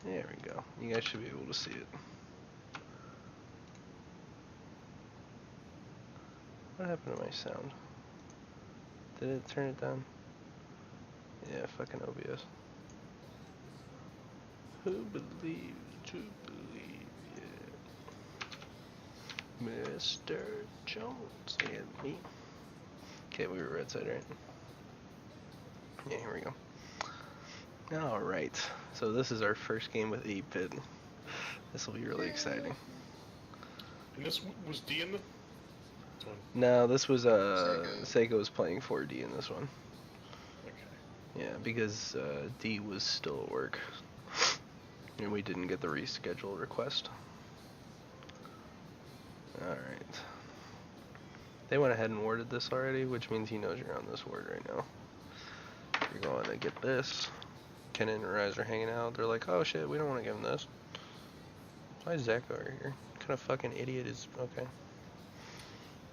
There we go. You guys should be able to see it. What happened to my sound? Did it turn it down? Yeah, fucking OBS. Who believes to believe, yeah. Mr. Jones and me. Okay, we were red side, right? Yeah, here we go. Alright, so this is our first game with 8-bit. This will be really exciting. And this was D in the... No, this was, Seiko was playing 4D in this one. Okay. Yeah, because D was still at work. And we didn't get the reschedule request. Alright. They went ahead and warded this already, which means he knows you're on this ward right now. You're going to get this. Kenan and Rise are hanging out. They're like, oh shit, we don't want to give him this. Why is Zach over here? What kind of fucking idiot is... Okay.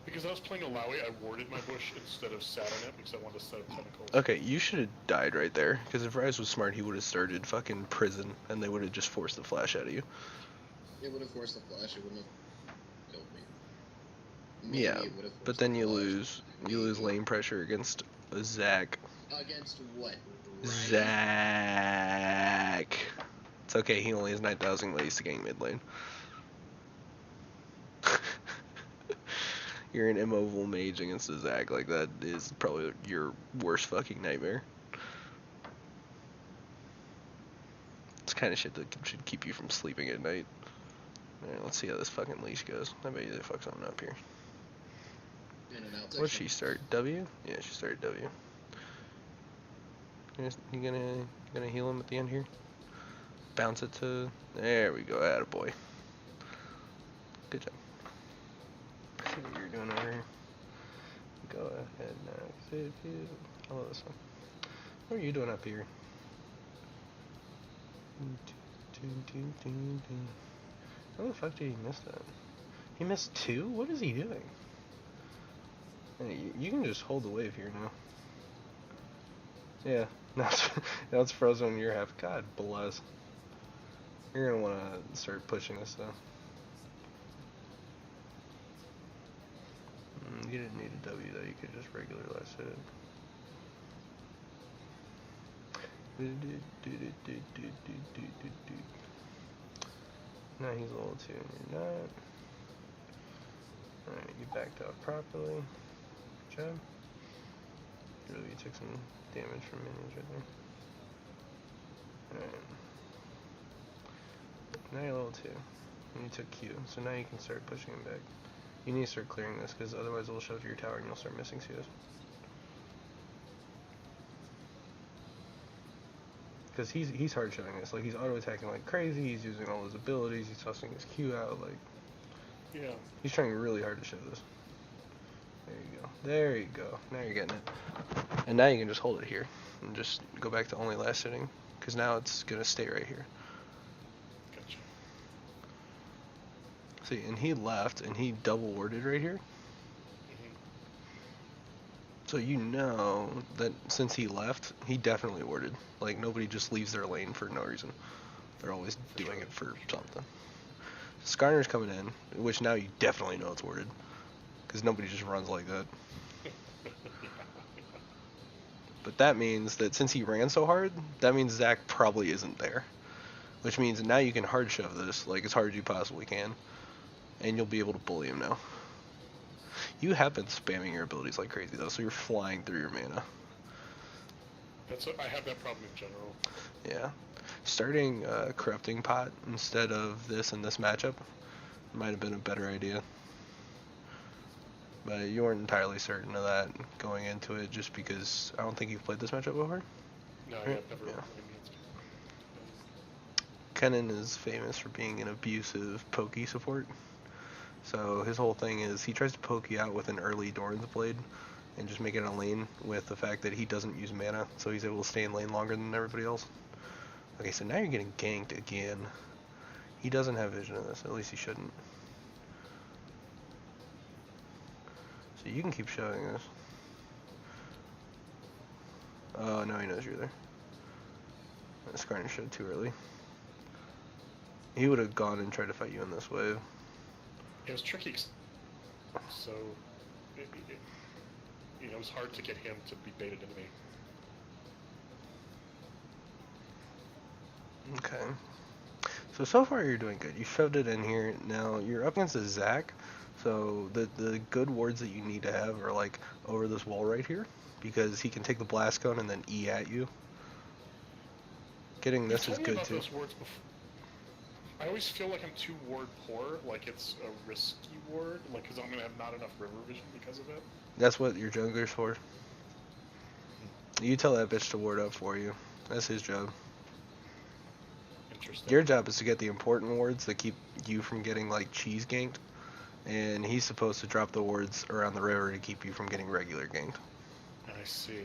Because I was playing Alawi, I warded my bush instead of sat on it because I wanted to set up tentacles. Okay, you should have died right there. Because if Rise was smart, he would have started fucking prison, and they would have just forced the flash out of you. It would have forced the flash, it wouldn't have killed me. Maybe Yeah, but then you lose lane pressure against Zach. Against what? Zach. It's okay, he only has 9,000 lays to gang mid lane. You're an immobile mage against a Zach, like that is probably your worst fucking nightmare. It's kind of shit that should keep you from sleeping at night. Alright, let's see how this fucking leash goes. I bet you they fuck something up here. What'd she start? W? Yeah, she started W. You gonna heal him at the end here? Bounce it to... There we go, attaboy. Good job. See what you're doing over here. Go ahead now. I love this one. What are you doing up here? How the fuck did he miss that? He missed 2? What is he doing? Hey, you can just hold the wave here now. Yeah, now it's frozen on your half. God bless. You're gonna wanna start pushing this though. You didn't need a W though, you could just regular last hit it. Now he's level 2 and you're not. Alright, you backed out properly. Good job. Really, you took some damage from minions right there. Alright. Now you're level 2. And you took Q, so now you can start pushing him back. You need to start clearing this, because otherwise it'll show to your tower and you'll start missing CS. Because he's hard showing this. Like, he's auto-attacking like crazy, he's using all his abilities, he's tossing his Q out, like... Yeah. He's trying really hard to show this. There you go. There you go. Now you're getting it. And now you can just hold it here. And just go back to only last hitting. Because now it's going to stay right here. Gotcha. See, and he left, and he double warded right here. So you know that since he left, he definitely warded. Like, nobody just leaves their lane for no reason. They're always doing it for something. Skarner's coming in, which now you definitely know it's warded. Because nobody just runs like that. But that means that since he ran so hard, that means Zach probably isn't there. Which means now you can hard shove this, like as hard as you possibly can. And you'll be able to bully him now. You have been spamming your abilities like crazy though, so you're flying through your mana. I have that problem in general. Yeah. Starting Corrupting Pot instead of this in this matchup might have been a better idea. But you weren't entirely certain of that going into it just because I don't think you've played this matchup before. No, right? I have never. Yeah. Kenan is famous for being an abusive pokey support. So his whole thing is he tries to poke you out with an early Doran's Blade and just make it a lane with the fact that he doesn't use mana, so he's able to stay in lane longer than everybody else. Okay, so now you're getting ganked again. He doesn't have vision of this, at least he shouldn't. So you can keep showing this. Oh, now he knows you're there. Skarner showed too early. He would have gone and tried to fight you in this wave. It was tricky, so it was hard to get him to be baited into me. Okay. So far you're doing good. You shoved it in here. Now you're up against a Zac, so the good wards that you need to have are like over this wall right here, because he can take the blast cone and then E at you. Getting this is good too. Those wards before. I always feel like I'm too ward poor, like it's a risky ward, like because I'm gonna have not enough river vision because of it. That's what your jungler's for. You tell that bitch to ward up for you. That's his job. Interesting. Your job is to get the important wards that keep you from getting like cheese ganked, and he's supposed to drop the wards around the river to keep you from getting regular ganked. I see.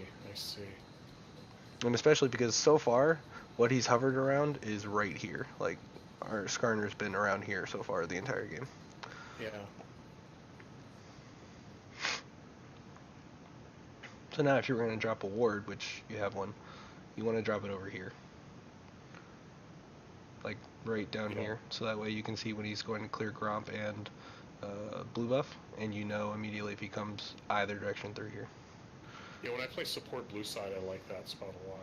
And especially because so far, what he's hovered around is right here. Like, our Skarner's been around here so far the entire game. Yeah. So now if you're going to drop a ward, which you have one, you want to drop it over here. Like, right down here. So that way you can see when he's going to clear Gromp and blue buff, and you know immediately if he comes either direction through here. Yeah, when I play support blue side, I like that spot a lot.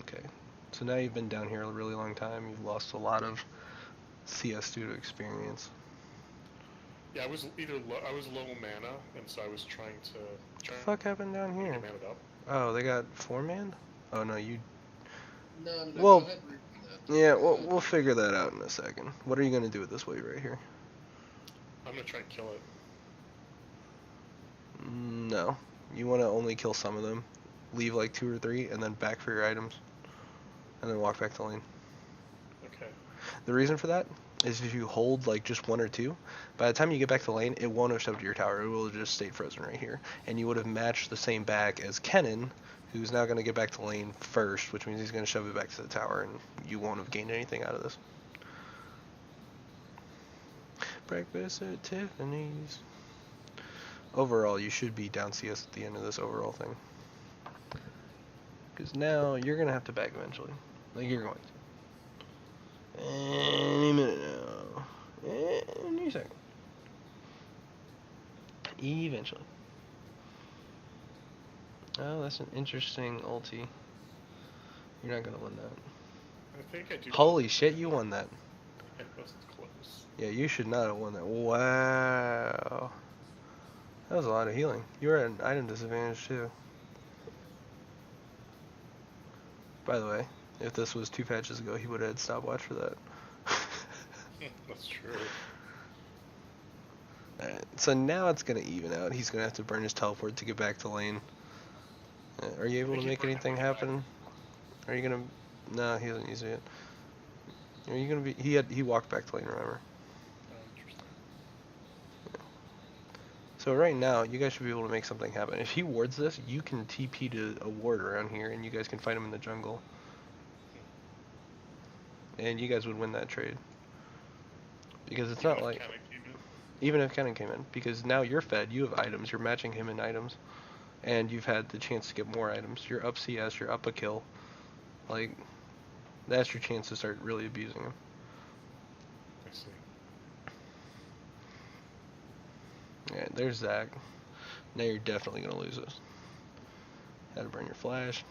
Okay. So now you've been down here a really long time. You've lost a lot of CS due to experience. Yeah, I was low mana, and so I was trying to. What the fuck happened down here? Get maned up. Oh, they got 4-man? Oh no, you. No, Well, go ahead. yeah, we'll figure that out in a second. What are you gonna do with this wave right here? I'm gonna try and kill it. No, you want to only kill some of them. Leave like 2 or 3, and then back for your items, and then walk back to lane. Okay. The reason for that is if you hold like just 1 or 2, by the time you get back to lane, it won't have shoved to your tower. It will have just stayed frozen right here, and you would have matched the same back as Kennen, who's now going to get back to lane first, which means he's going to shove it back to the tower, and you won't have gained anything out of this. Breakfast at Tiffany's. Overall, you should be down CS at the end of this overall thing. Because now you're going to have to back eventually. Like, you're going to. Any minute now. Any second. Eventually. Oh, that's an interesting ulti. You're not going to win that. I think I do. Holy shit, you won that. It was close. Yeah, you should not have won that. Wow. That was a lot of healing. You were at an item disadvantage too. By the way, if this was 2 patches ago, he would have had stopwatch for that. That's true. Alright, so now it's going to even out. He's going to have to burn his teleport to get back to lane. Are you able to make anything happen? Are you going to... No, he hasn't used it yet. Are you going to be... He walked back to lane, remember? Interesting. So right now, you guys should be able to make something happen. If he wards this, you can TP to a ward around here, and you guys can fight him in the jungle. And you guys would win that trade. Because it's not like... Even if Kennen came in. Because now you're fed, you have items, you're matching him in items. And you've had the chance to get more items. You're up CS, you're up a kill. Like, that's your chance to start really abusing him. I see. Yeah, there's Zac. Now you're definitely going to lose this. Had to burn your flash.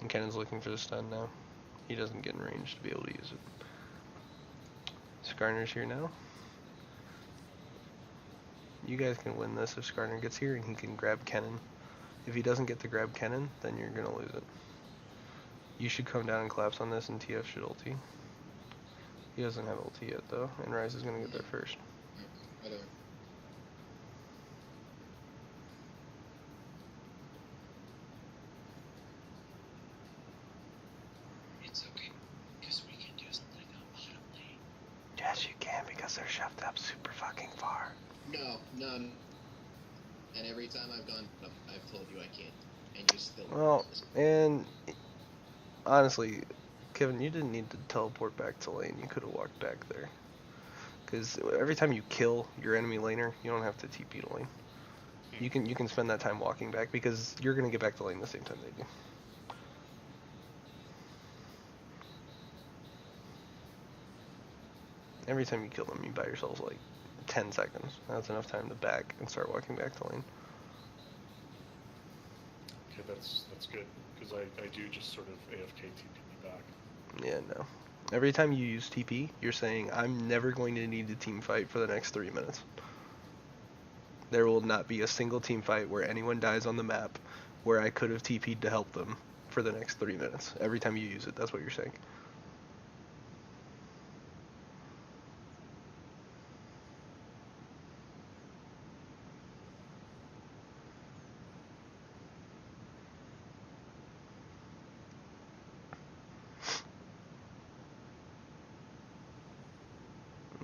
And Kennen's looking for the stun now. He doesn't get in range to be able to use it. Skarner's here now. You guys can win this if Skarner gets here and he can grab Kennen. If he doesn't get to grab Kennen, then you're going to lose it. You should come down and collapse on this, and TF should ulti. He doesn't have ulti yet though, and Ryze is going to get there first. I don't. It's okay, because we can do something on bottom lane. Yes, you can, because they're shoved up super fucking far. No, none. And every time I've gone up, I've told you I can't, and you still. Well, and honestly, Kevin, you didn't need to teleport back to lane. You could have walked back there. Because every time you kill your enemy laner, you don't have to TP to lane. You can spend that time walking back, because you're gonna get back to lane the same time they do. Every time you kill them, you buy yourselves like 10 seconds. That's enough time to back and start walking back to lane. Okay, that's good, because I do just sort of AFK TP me back. Yeah, no. Every time you use TP, you're saying, I'm never going to need to team fight for the next 3 minutes. There will not be a single team fight where anyone dies on the map where I could have TP'd to help them for the next 3 minutes. Every time you use it, that's what you're saying.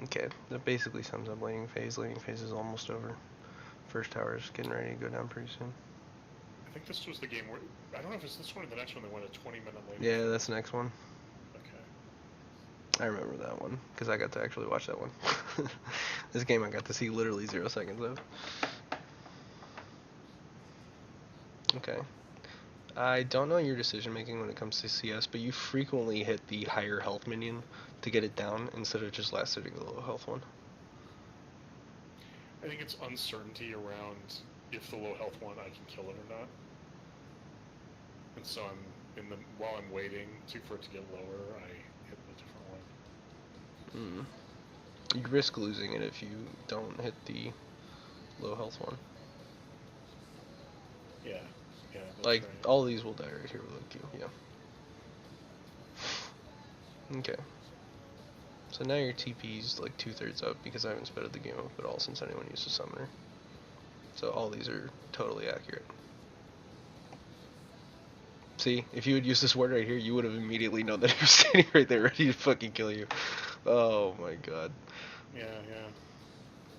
Okay, that basically sums up laning phase. Laning phase is almost over. First tower is getting ready to go down pretty soon. I think this was the game where, I don't know if it's this one or the next one that went a 20-minute lane. Yeah, that's the next one. Okay. I remember that one, because I got to actually watch that one. This game I got to see literally 0 seconds of. Okay. I don't know your decision making when it comes to CS, but you frequently hit the higher health minion to get it down instead of just last hitting the low health one. I think it's uncertainty around if the low health one I can kill it or not. And so while I'm waiting for it to get lower, I hit a different one. You risk losing it if you don't hit the low health one. Yeah, that's Like, right. all these will die right here with a Q, yeah. Okay. So now your TP's like 2/3 up because I haven't sped the game up at all since anyone used a summoner. So all these are totally accurate. See, if you had used this word right here, you would have immediately known that he was standing right there ready to fucking kill you. Oh my god. Yeah.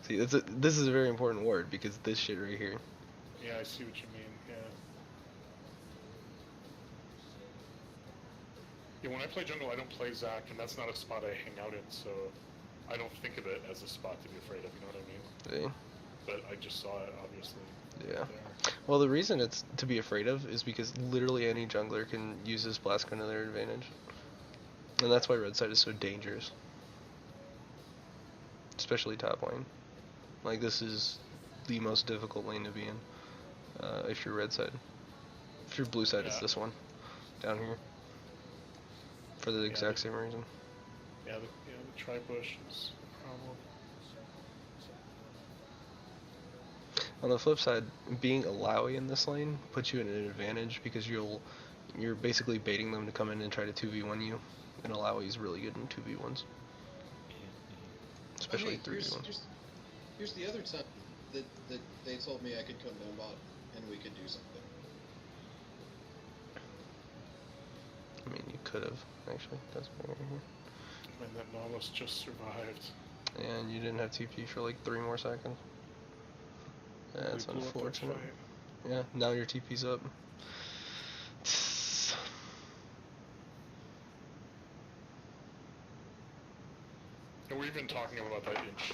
See, this is a very important word because this shit right here. Yeah, I see what you mean, yeah. Yeah, when I play jungle, I don't play Zac, and that's not a spot I hang out in, so I don't think of it as a spot to be afraid of, you know what I mean? See? But I just saw it, obviously. Yeah. There. Well, the reason it's to be afraid of is because literally any jungler can use this blast gun to their advantage. And that's why red side is so dangerous. Especially top lane. Like, this is the most difficult lane to be in. If you're red side. If you're blue side, it's this one. Down here. For the exact same reason. Yeah, the tri-bush is a problem. On the flip side, being a Lowy in this lane puts you in an advantage because you're basically baiting them to come in and try to 2v1 you. And a Lowy is really good in 2v1s. Especially 3v1s. Here's the other time that they told me I could come down bot and we could do something. I mean, you could have, actually. That's right here. And that Nautilus just survived. And you didn't have TP for like 3 more seconds. That's unfortunate. Yeah, now your TP's up. And we've been talking about that inch.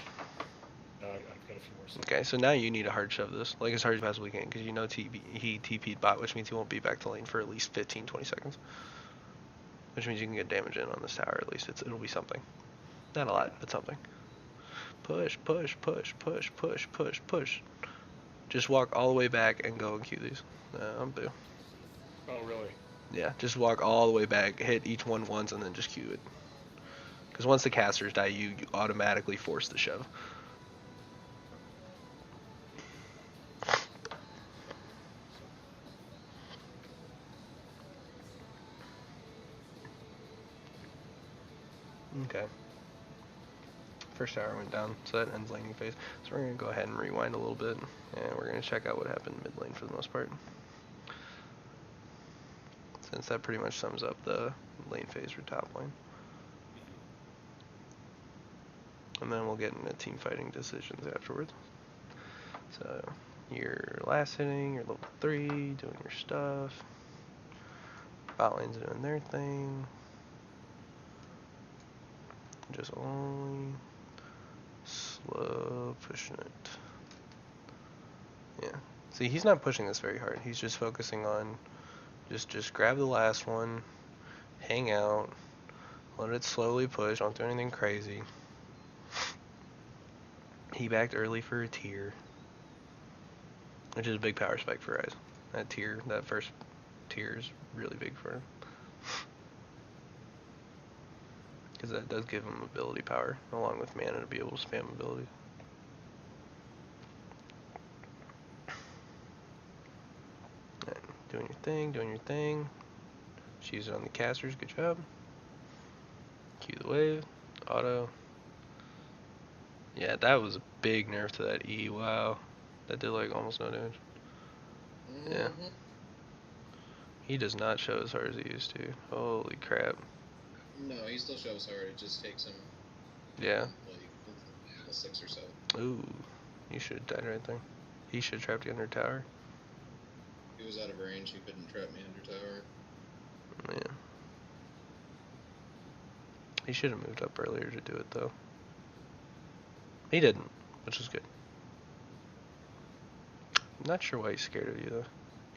I've got a few more seconds. Okay, so now you need to hard shove this, like as hard as you possibly can, because you know he TP'd bot, which means he won't be back to lane for at least 15-20 seconds. Which means you can get damage in on this tower, at least it'll be something. Not a lot, but something. Push, push, push, push, push, push, push. Just walk all the way back and go and Q these. Boo. Oh, really? Yeah, just walk all the way back, hit each one once, and then just Q it. Because once the casters die, you automatically force the shove. Okay. First tower went down, so that ends laning phase. So we're going to go ahead and rewind a little bit, and we're going to check out what happened mid lane for the most part. Since that pretty much sums up the lane phase for top lane. And then we'll get into team fighting decisions afterwards. So, you're last hitting, you're level 3, doing your stuff. Bot lane's doing their thing. Just only slow pushing it. Yeah. See, he's not pushing this very hard. He's just focusing on just grab the last one, hang out, let it slowly push, don't do anything crazy. He backed early for a tier, which is a big power spike for Ryze. That tier, that first tier is really big for him. Because that does give him ability power, along with mana to be able to spam abilities. Right, doing your thing, doing your thing. She's on the casters, good job. Cue the wave, auto. Yeah, that was a big nerf to that E, wow. That did like almost no damage. Yeah. He does not show as hard as he used to. Holy crap. No, he still shows hard. It just takes him. Yeah. Like a 6 or 7. Ooh. You should have died right there. He should have trapped you under tower. He was out of range. He couldn't trap me under tower. Yeah. He should have moved up earlier to do it though. He didn't, which is good. I'm not sure why he's scared of you though.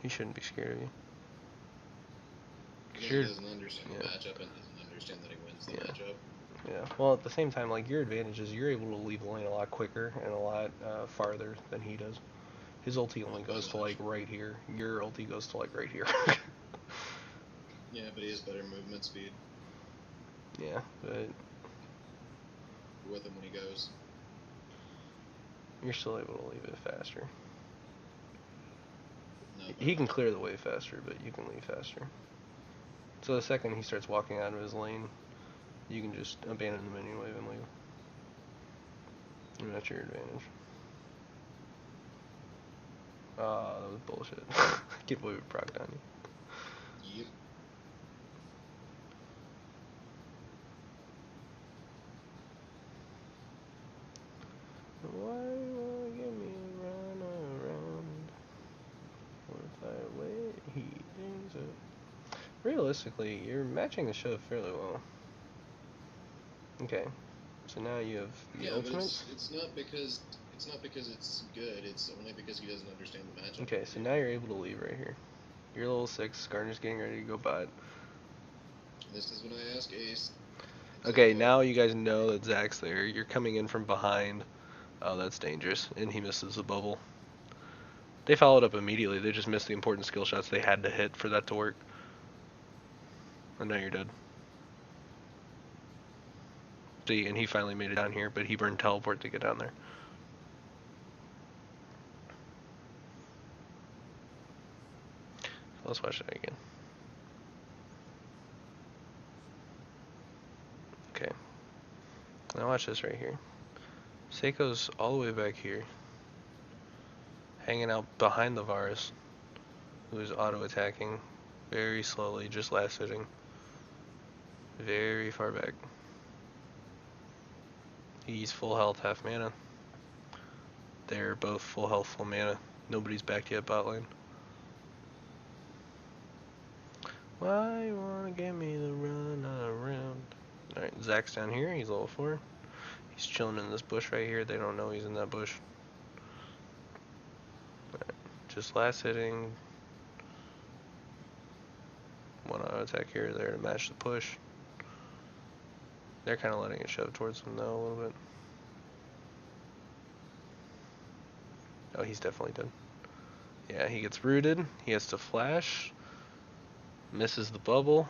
He shouldn't be scared of you. Because he doesn't understand the matchup and doesn't understand that he wins the matchup. Yeah. Well, at the same time, like your advantage is you're able to leave the lane a lot quicker and a lot farther than he does. His ulti only goes to like right here. Your ulti goes to like right here. Yeah, but he has better movement speed. Yeah, but with him when he goes. You're still able to leave it faster. No, he can clear the way faster, but you can leave faster. So the second he starts walking out of his lane, you can just abandon the minion wave and leave. And that's your advantage. Ah, that was bullshit. I can't believe it procced on you. Yep. Why you give me a run around? What if I wait? He thinks it. Realistically, you're matching the show fairly well. Okay, so now you have the ultimates. But it's not because it's good. It's only because he doesn't understand the matchup. Okay, so now you're able to leave right here. You're level 6. Garner's getting ready to go bot. This is when I ask Ace. Okay, now you guys know that Zach's there. You're coming in from behind. Oh, that's dangerous. And he misses the bubble. They followed up immediately. They just missed the important skill shots they had to hit for that to work. And now you're dead. See, and he finally made it down here, but he burned teleport to get down there. Let's watch that again. Okay. Now watch this right here. Seiko's all the way back here. Hanging out behind the Varus, who is auto-attacking very slowly, just last hitting. Very far back. He's full health, half mana. They're both full health, full mana. Nobody's back yet bot lane. Why you wanna give me the run around? Alright, Zach's down here. He's level 4. He's chilling in this bush right here. They don't know he's in that bush. Right, just last hitting. One auto attack here or there to match the push. They're kind of letting it shove towards him though a little bit. Oh, he's definitely dead. Yeah, he gets rooted. He has to flash. Misses the bubble.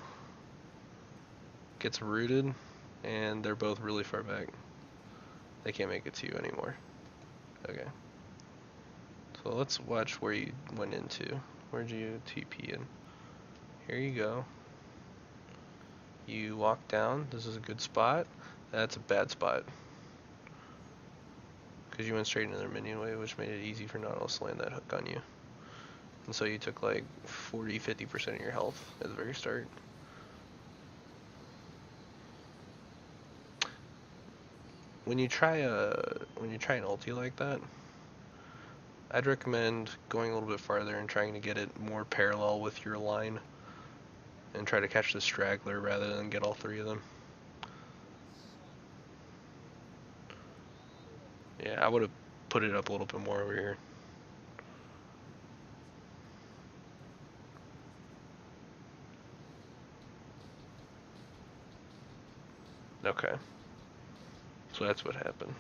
Gets rooted. And they're both really far back. They can't make it to you anymore. Okay. So let's watch where you went into. Where'd you TP in? Here you go. You walk down. This is a good spot. That's a bad spot. Because you went straight into their minion wave, which made it easy for Nautilus to land that hook on you. And so you took like 40-50% of your health at the very start. When you try an ulti like that, I'd recommend going a little bit farther and trying to get it more parallel with your line and try to catch the straggler rather than get all 3 of them. Yeah, I would have put it up a little bit more over here. Okay. So that's what happened.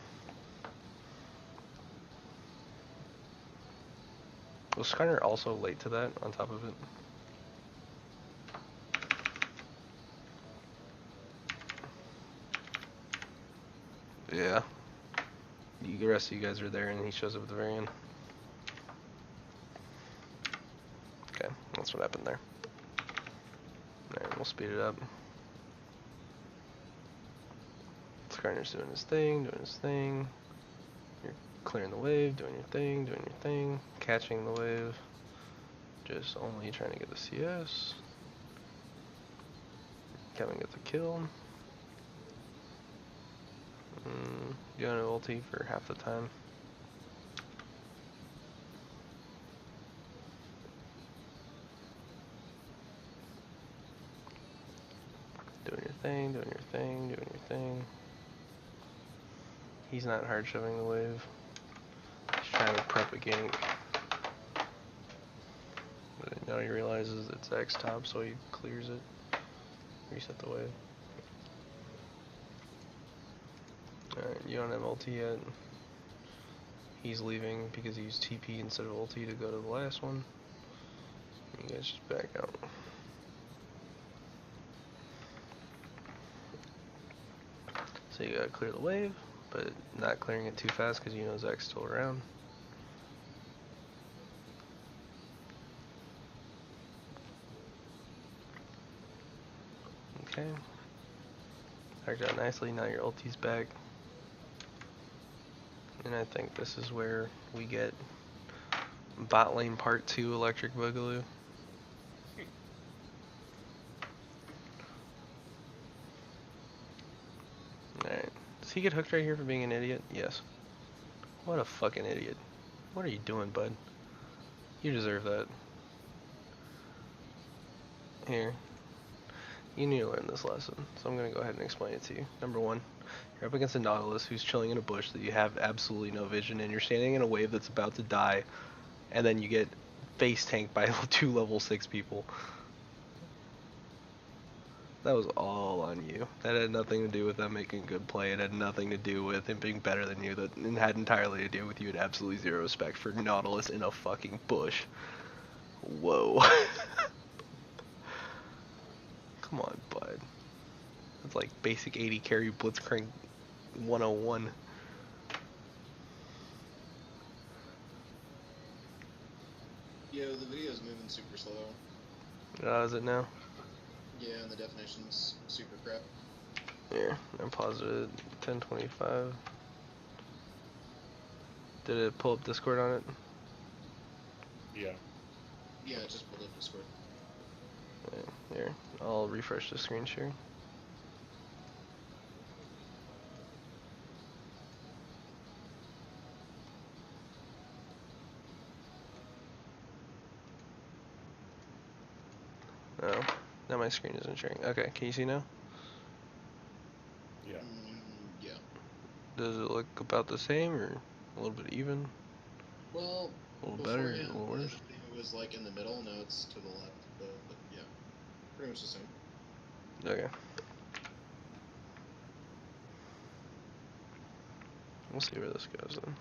Was Skyner also late to that on top of it? Yeah. The rest of you guys are there and he shows up at the very end. Okay, that's what happened there. Alright, we'll speed it up. Skyner's doing his thing, You're clearing the wave, doing your thing, catching the wave. Just only trying to get the CS. Kevin gets a kill. Doing an ulti for half the time. Doing your thing. He's not hard shoving the wave. He's trying to prep a gank. But now he realizes it's X top, so he clears it. Reset the wave. Alright, you don't have ulti yet. He's leaving because he used TP instead of ulti to go to the last one. You guys just back out. So you gotta clear the wave, but not clearing it too fast because you know Zach's still around. Okay. Worked out nicely, now your ulti's back. And I think this is where we get bot lane part 2 Electric Boogaloo. Alright. Does he get hooked right here for being an idiot? Yes. What a fucking idiot. What are you doing, bud? You deserve that. Here. You need to learn this lesson, so I'm going to go ahead and explain it to you. Number 1, you're up against a Nautilus who's chilling in a bush that you have absolutely no vision, and you're standing in a wave that's about to die, and then you get face tanked by 2 level 6 people. That was all on you. That had nothing to do with them making a good play. It had nothing to do with him being better than you. That it had entirely to do with you had absolutely zero respect for Nautilus in a fucking bush. Whoa. Come on, bud. That's like basic 80 carry blitzcrank 101. Yo, the video's moving super slow. How is it now? Yeah, and the definition's super crap. Here, I'm positive 1025. Did it pull up Discord on it? Yeah. Yeah, it just pulled up Discord. Yeah, here, I'll refresh the screen share. Oh, now my screen isn't sharing. Okay, can you see now? Yeah. Yeah. Does it look about the same or a little bit even? Well, A little better, a beforehand, little worse? it was like in the middle, now it's to the left, but yeah, pretty much the same. Okay. We'll see where this goes then.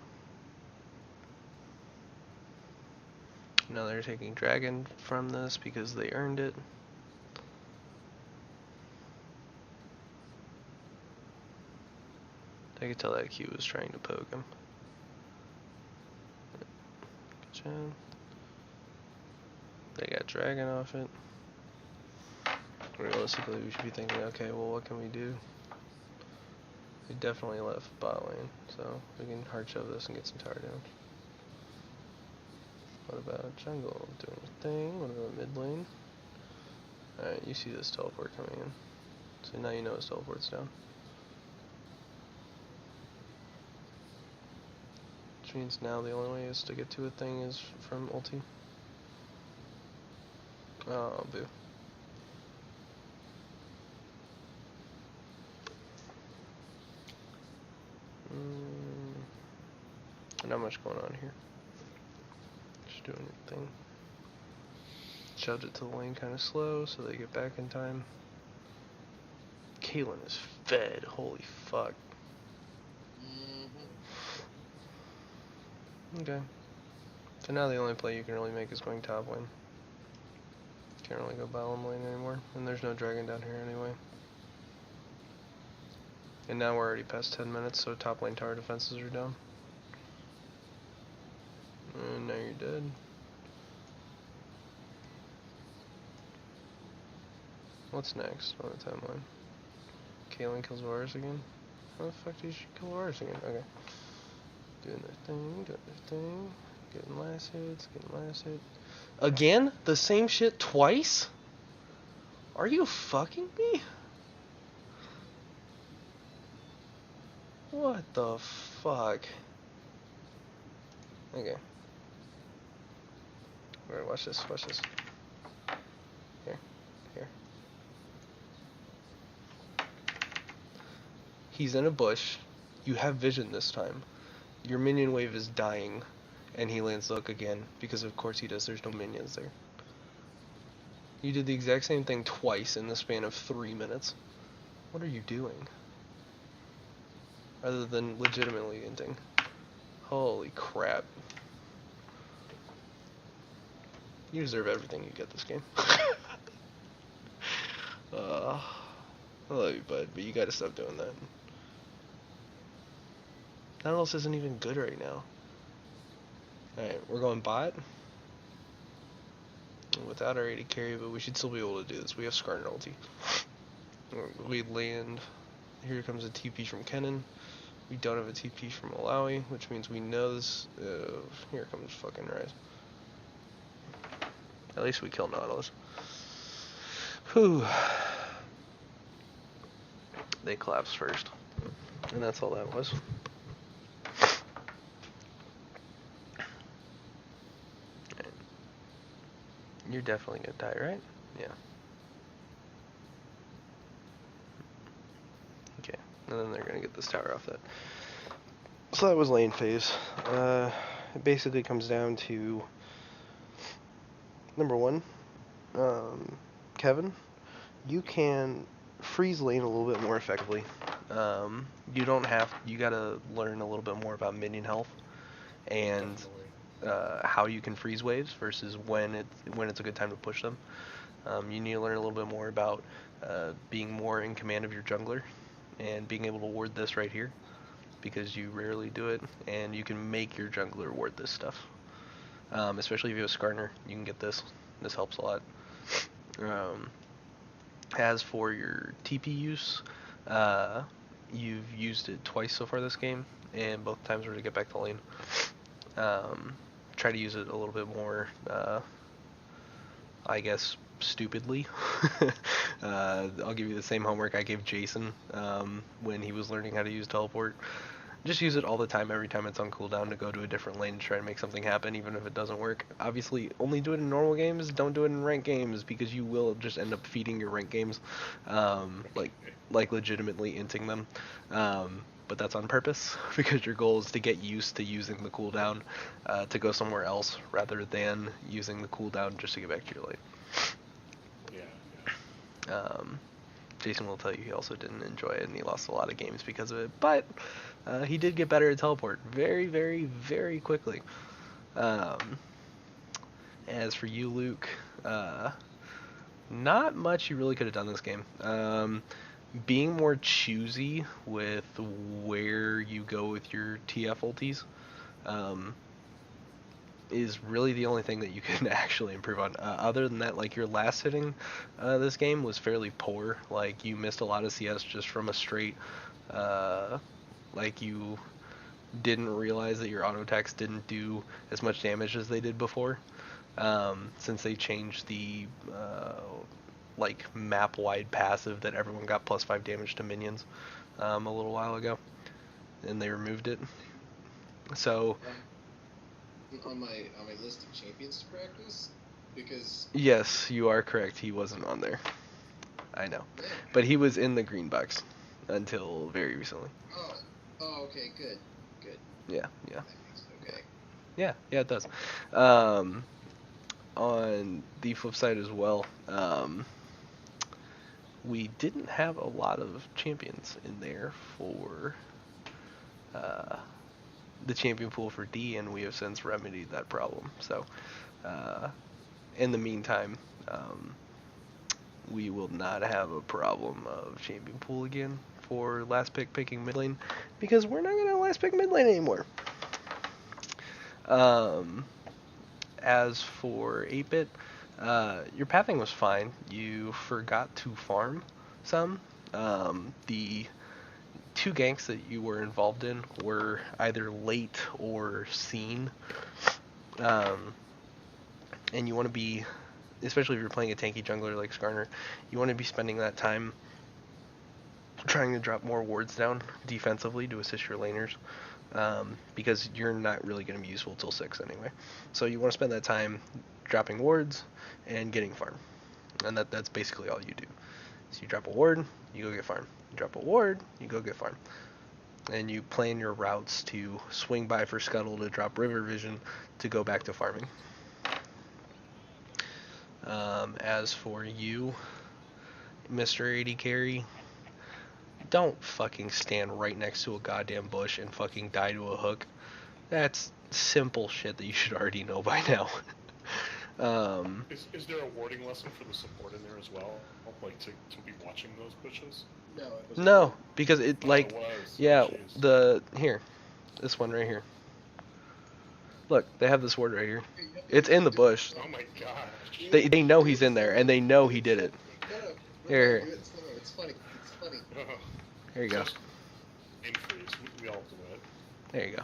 Now they're taking Dragon from this because they earned it. I could tell that Q was trying to poke him. Good job. They got Dragon off it. Realistically, we should be thinking, okay, well, what can we do? We definitely left bot lane, so we can hard shove this and get some tower down. What about jungle? Doing a thing. What about mid lane? Alright, you see this teleport coming in. So now you know his teleport's down. Which means now the only way is to get to a thing is from ulti. Oh, boo. Not much going on here. Just doing your thing. Shoved it to the lane kind of slow so they get back in time. Caitlyn is fed. Holy fuck. Okay. So now the only play you can really make is going top lane. Can't really go bottom lane anymore, and there's no dragon down here anyway. And now we're already past 10 minutes, so top lane tower defenses are down. And now you're dead. What's next on the timeline? Kaelin kills Varus again? How the fuck did she kill Varus again? Okay. Doing their thing. Getting last hits, Again? The same shit twice? Are you fucking me? What the fuck? Okay. Alright, watch this. Here. He's in a bush. You have vision this time. Your minion wave is dying. And he lands look again. Because of course he does. There's no minions there. You did the exact same thing twice in the span of 3 minutes. What are you doing? Other than legitimately inting. Holy crap. You deserve everything you get this game. I love you, bud, but you gotta stop doing that. Nautilus isn't even good right now. Alright, we're going bot. Without our AD carry, but we should still be able to do this. We have Skarner ulti. We land. Here comes a TP from Kennen. We don't have a TP from Malawi, which means we know this. Here comes fucking Rise. At least we kill Nautilus. Whew. They collapsed first. And that's all that was. Right. You're definitely gonna die, right? Yeah. Okay. And then they're gonna get this tower off that. So that was lane phase. It basically comes down to number one, Kevin, you can freeze lane a little bit more effectively. You gotta learn a little bit more about minion health and how you can freeze waves versus when it's a good time to push them. You need to learn a little bit more about being more in command of your jungler and being able to ward this right here, because you rarely do it, and you can make your jungler ward this stuff. Especially if you have Skarner, you can get this. This helps a lot. As for your TP use, you've used it twice so far this game, and both times were to get back to lane. Try to use it a little bit more, I guess, stupidly. I'll give you the same homework I gave Jason when he was learning how to use teleport. Just use it all the time, every time it's on cooldown, to go to a different lane and try to make something happen, even if it doesn't work. Obviously, only do it in normal games, don't do it in ranked games, because you will just end up feeding your ranked games, like legitimately inting them. But that's on purpose, because your goal is to get used to using the cooldown to go somewhere else, rather than using the cooldown just to get back to your lane. Yeah. Jason will tell you he also didn't enjoy it, and he lost a lot of games because of it, but he did get better at teleport very, very, very quickly. As for you, Luke, not much you really could have done this game. Being more choosy with where you go with your TF ultis is really the only thing that you can actually improve on. Other than that, like, your last hitting this game was fairly poor. Like, you missed a lot of CS just from a straight, like, you didn't realize that your auto attacks didn't do as much damage as they did before, since they changed the like map wide passive that everyone got +5 damage to minions a little while ago, and they removed it. So on my list of champions to practice, because yes, you are correct, he wasn't on there. I know, but he was in the green box until very recently. Oh, okay, good. Yeah. That makes okay. Yeah, it does. On the flip side as well, we didn't have a lot of champions in there for the champion pool for D, and we have since remedied that problem. So, in the meantime, we will not have a problem of champion pool again for last pick picking mid lane, because we're not gonna last pick mid lane anymore. As for 8-bit, your pathing was fine. You forgot to farm some. The 2 ganks that you were involved in were either late or seen. And you want to be, especially if you're playing a tanky jungler like Skarner, you want to be spending that time trying to drop more wards down defensively to assist your laners. Because you're not really going to be useful till 6 anyway. So you want to spend that time dropping wards and getting farm. And that's basically all you do. So you drop a ward, you go get farm. You drop a ward, you go get farm. And you plan your routes to swing by for Scuttle to drop River Vision to go back to farming. As for you, Mr. AD Carry, don't fucking stand right next to a goddamn bush and fucking die to a hook. That's simple shit that you should already know by now. Is there a warding lesson for the support in there as well? Like to be watching those bushes? No, it was No, because it Oh, like, it was. yeah, Oh, jeez. this one right here. Look, they have this ward right here. It's in the bush. Oh my gosh. They know he's in there, and they know he did it. Here. It's funny. It's funny. Here you go. Increase. We all do it. There you go.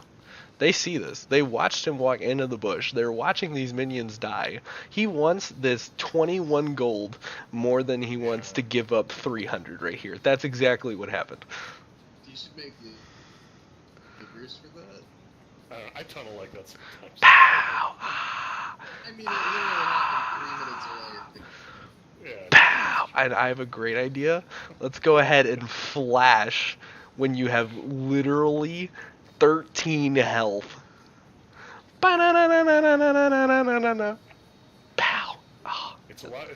They see this. They watched him walk into the bush. They're watching these minions die. He wants this 21 gold more than he wants to give up 300 right here. That's exactly what happened. You should make the verse for that. I tunnel like that sometimes. Pow! I mean, it literally happened 3 minutes earlier. Yeah. Pow! And I have a great idea. Let's go ahead and flash when you have literally 13 health. Ba-na-na-na-na-na-na-na-na-na-na. Pow! Oh, It's a lot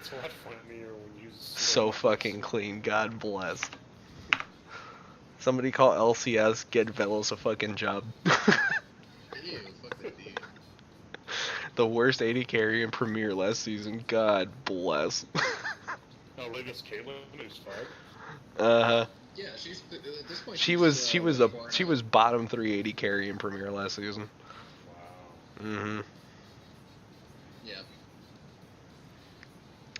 funnier when you so fucking clean. God bless. Somebody call LCS, get Velos a fucking job. Ew, fuck that dude. The worst AD carry in Premier last season. God bless. Oh, latest Caitlyn, who's 5. Uh-huh. Yeah, she's at this point. She was bottom 380 carry in Premier last season. Wow. Mm-hmm. Yeah.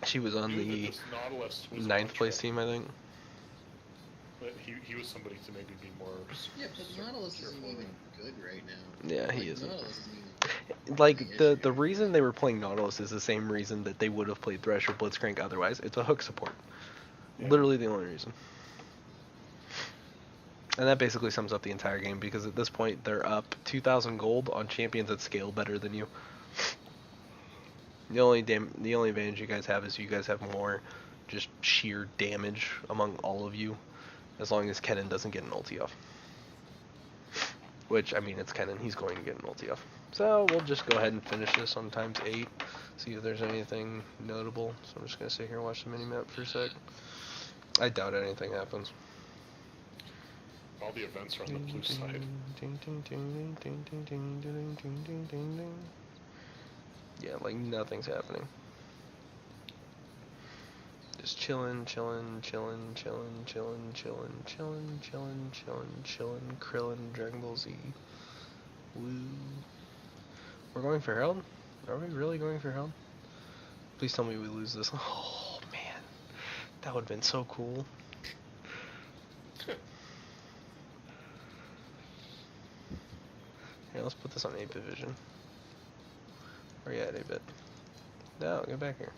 She was on Knew that the this Nautilus was 9th place contract, team, I think. But he was somebody to maybe be more. Yeah, but Nautilus isn't careful even with. good right now. Yeah, Like, he isn't. Nautilus isn't even. Like, the reason they were playing Nautilus is the same reason that they would have played Thresh or Blitzcrank otherwise. It's a hook support. Yeah. Literally the only reason. And that basically sums up the entire game, because at this point they're up 2,000 gold on champions that scale better than you. The only advantage you guys have is you guys have more just sheer damage among all of you, as long as Kennen doesn't get an ulti off. Which, I mean, it's Kennen, he's going to get an ulti off. So we'll just go ahead and finish this on ×8, see if there's anything notable. So I'm just going to sit here and watch the minimap for a sec. I doubt anything happens. All the events are on the blue side. Yeah, like nothing's happening. Just chillin'. Krillin, Dragon Ball Z. Woo. We're going for Herald? Are we really going for Herald? Please tell me we lose this. Oh man, that would have been so cool. Here, let's put this on 8-bit vision. Where you at, 8-bit? No, get back here.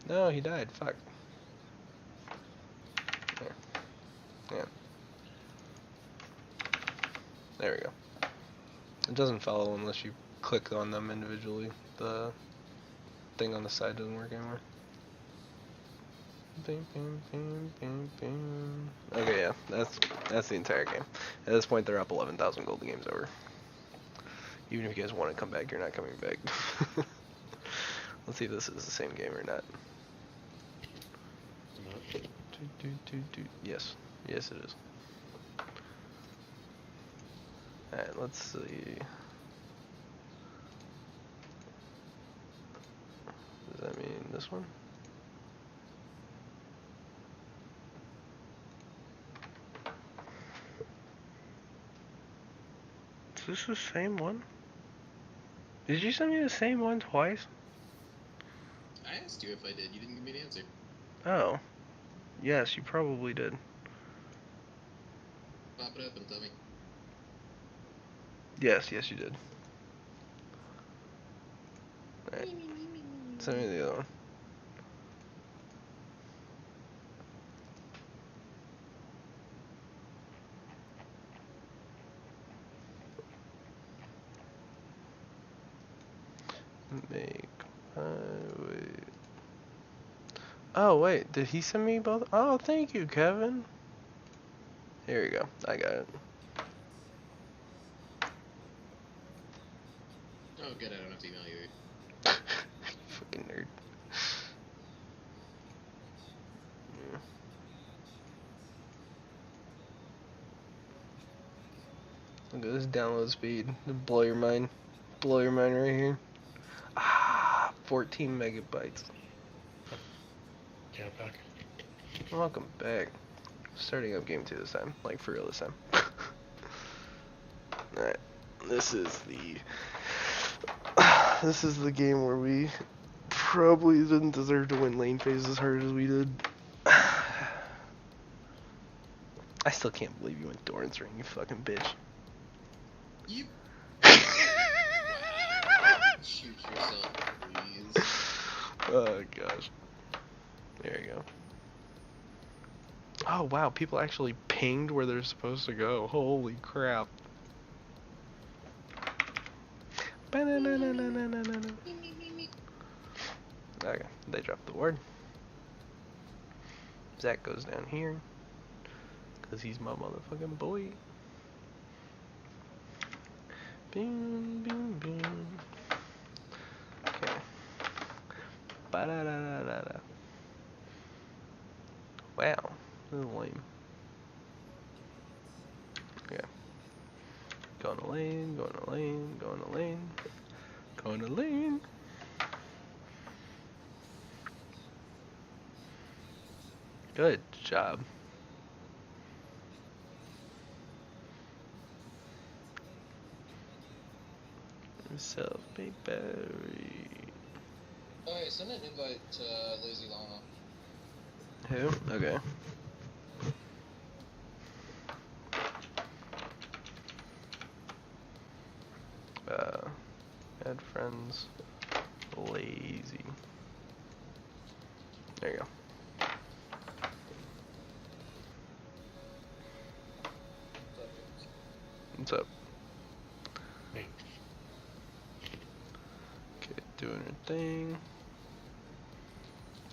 No, he died. Fuck. There. Yeah. There we go. It doesn't follow unless you click on them individually. The thing on the side doesn't work anymore. Okay, yeah, that's the entire game. At this point, they're up 11,000 gold. The game's over. Even if you guys want to come back, you're not coming back. Let's see if this is the same game or not. Yes, yes it is. Alright, let's see. Does that mean this one? Is this the same one? Did you send me the same one twice? I asked you if I did. You didn't give me an answer. Oh. Yes, you probably did. Pop it up and tell me. Yes, you did. Alright. Send me the other one. Make wait. Oh wait, did he send me both? Oh, thank you, Kevin. Here you go. I got it. Oh, good. I don't have to email you. Fucking nerd. Yeah. Look at this download speed. It'll blow your mind. Blow your mind right here. Ah, 14 megabytes. Yeah, back. Welcome back. Starting up game 2 this time. Like, for real this time. Alright. This is the game where we probably didn't deserve to win lane phase as hard as we did. I still can't believe you went Doran's Ring, you fucking bitch. You shoot yourself, please. Oh gosh. There you go. Oh wow, people actually pinged where they're supposed to go. Holy crap. Okay, they dropped the ward. Zach goes down here. Cause he's my motherfucking boy. Boom, boom, boom. Okay. Ba-da-da-da-da-da. Wow, this is lame. Okay. Going to lane, going to lane, going to lane. Going to lane. Good job. Yourself a berry. Alright, send an invite to Lazy Llama. Who? Okay. Add friends. Lazy. There you go. What's up? Hey. Okay, doing your thing.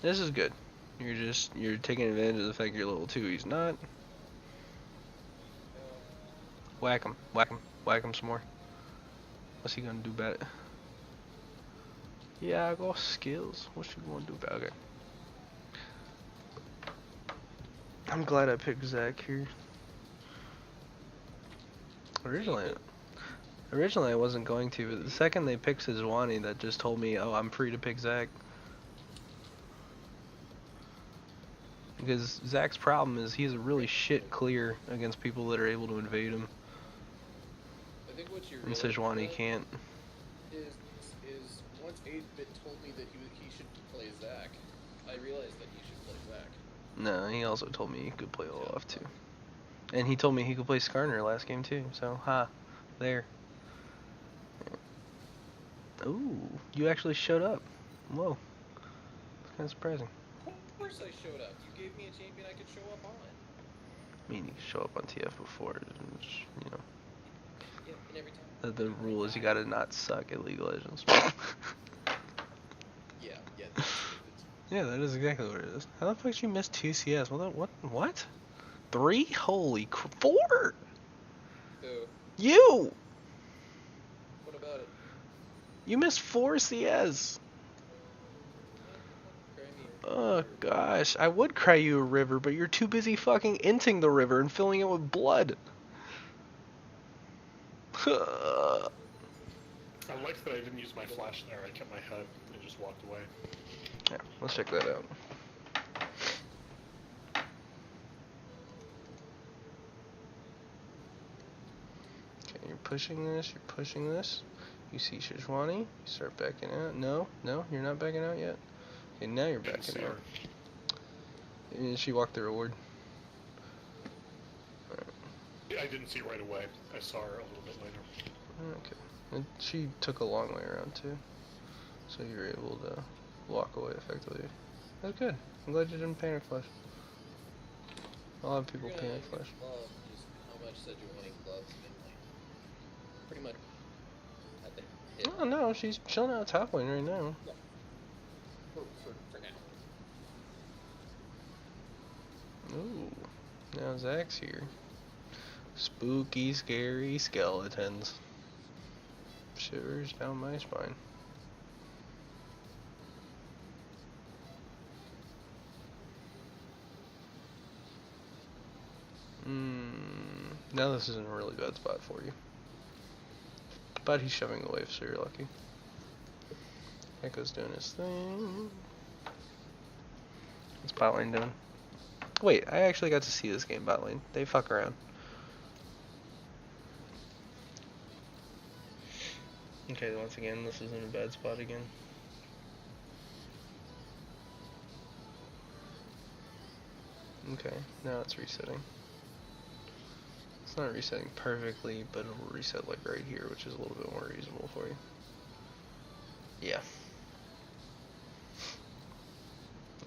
This is good. You're taking advantage of the fact you're level 2. He's not. Whack him. Whack him. Whack him some more. What's he gonna do about it? Yeah, I got skills. What you gonna do about it? I'm glad I picked Zach here. Originally I wasn't going to, but the second they picked Sejuani, that just told me, oh, I'm free to pick Zach. Because Zach's problem is he's a really shit clear against people that are able to invade him. I think what you And Sejuani can't. is once 8-Bit told me that he should play Zac, I realized that he should play Zac. No, he also told me he could play Olaf too. And he told me he could play Skarner last game too, so there. Ooh, you actually showed up. Whoa. It's kinda surprising. Of course I showed up. You gave me a champion I could show up on. I mean, you could show up on TF before, which, you know. Yeah, and every time. The rule is you gotta not suck at League of Legends. Yeah, that's Yeah, that is exactly what it is. How the fuck did you miss 2 CS? What? 3? Holy 4! Who? You! What about it? You missed 4 CS! Cry me. Oh gosh, I would cry you a river, but you're too busy fucking inting the river and filling it with blood. I like that I didn't use my flash there. I kept my HUD and just walked away. Yeah, let's check that out. Okay, you're pushing this, you're pushing this. You see Shishwani, you start backing out. No, you're not backing out yet. Okay, now you're Didn't see backing out. her. And she walked the reward. I didn't see her right away. I saw her a little bit later. Okay. And she took a long way around too. So you're able to walk away effectively. That's good. I'm glad you didn't panic flash. A lot of people You're gonna panic flash. love just how much that you're winning clubs mainly. Pretty much at the hit. Oh no, she's chilling out top lane right now. For now. Ooh. Now Zach's here. Spooky, scary skeletons. Shivers down my spine. Now this is in a really bad spot for you. But he's shoving the wave, so you're lucky. Echo's doing his thing. What's bot lane doing? Wait, I actually got to see this game bot lane. They fuck around. Okay, once again, this is in a bad spot again. Okay, now it's resetting. It's not resetting perfectly, but it'll reset like right here, which is a little bit more reasonable for you. Yeah.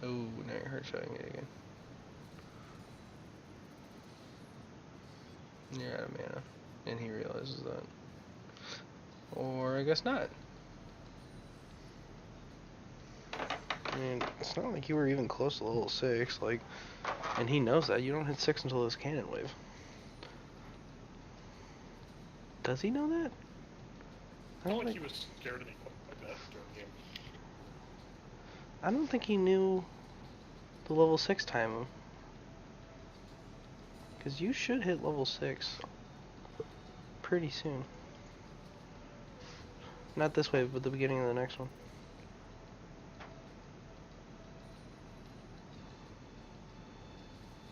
Oh, now you're hard showing it again. You're out of mana. And he realizes that. Or I guess not. I mean, it's not like you were even close to level 6, like, and he knows that. You don't hit 6 until this cannon wave. Does he know that? I felt like he was scared of me quite a bit during the game. I don't think he knew the level 6 time. Because you should hit level 6 pretty soon. Not this wave, but the beginning of the next one.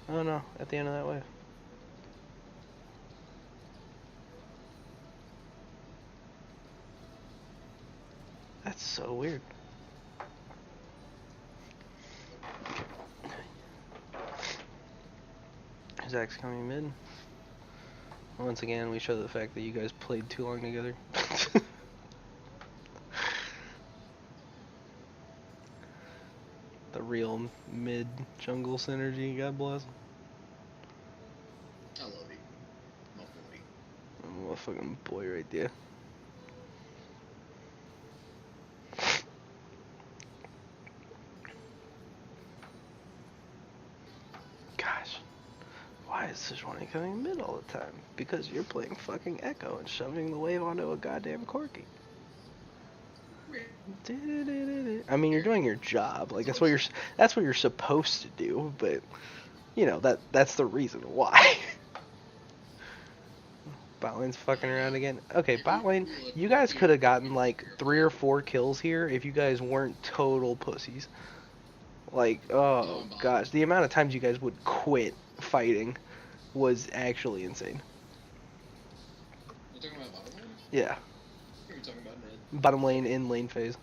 Oh no, at the end of that wave. That's so weird. Zach's coming mid. Once again, we show the fact that you guys played too long together. The real mid jungle synergy, God bless. I love you. My boy. I'm a fucking boy right there. Gosh. Why is Sejuani coming mid all the time? Because you're playing fucking Echo and shoving the wave onto a goddamn Corki. I mean, you're doing your job. Like that's what you're supposed to do. But you know that's the reason why. Bot lane's fucking around again. Okay, bot lane. You guys could have gotten like 3 or 4 kills here if you guys weren't total pussies. Like, oh gosh, the amount of times you guys would quit fighting was actually insane. You talking about bottom lane? Yeah. Or are you talking about mid? Bottom lane in lane phase.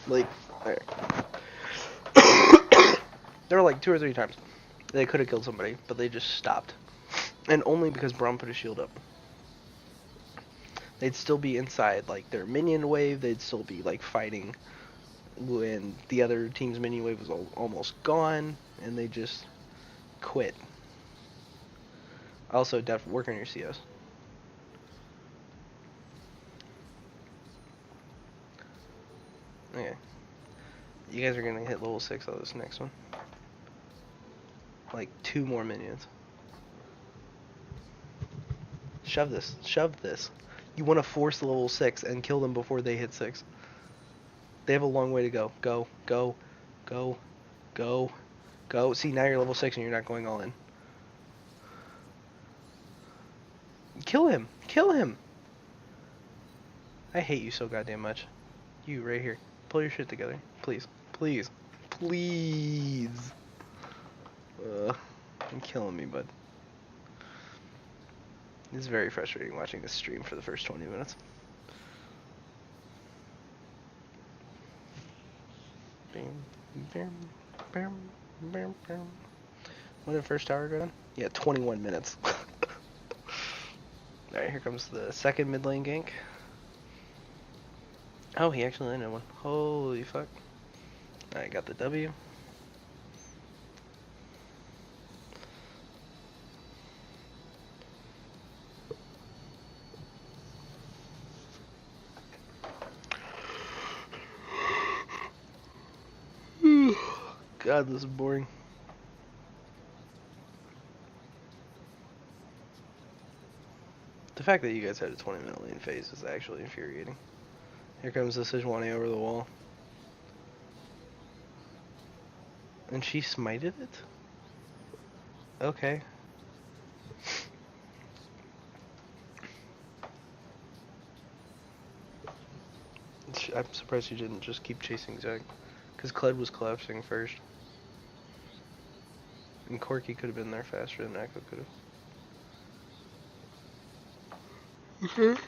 Like, there. There were like 2 or 3 times they could have killed somebody, but they just stopped. And only because Braum put a shield up. They'd still be inside like their minion wave, they'd still be like fighting when the other team's minion wave was almost gone, and they just quit. Also, work on your CS. Okay. You guys are gonna hit level 6 on this next one. Like 2 more minions. Shove this. Shove this. You want to force level 6 and kill them before they hit 6. They have a long way to go. Go. Go. Go. Go. Go. See, now you're level 6 and you're not going all in. Kill him! Kill him! I hate you so goddamn much. You, right here. Pull your shit together. Please. Please. Please! You're killing me, bud. It's very frustrating watching this stream for the first 20 minutes. When did first tower go down? Yeah, 21 minutes. Alright, here comes the second mid lane gank. Oh, he actually landed one. Holy fuck. Alright, got the W. God, this is boring. The fact that you guys had a 20-minute lane phase is actually infuriating. Here comes the Sejuani over the wall. And she smited it? Okay. I'm surprised you didn't just keep chasing Zach. Because Kled was collapsing first. And Corky could have been there faster than Echo could have.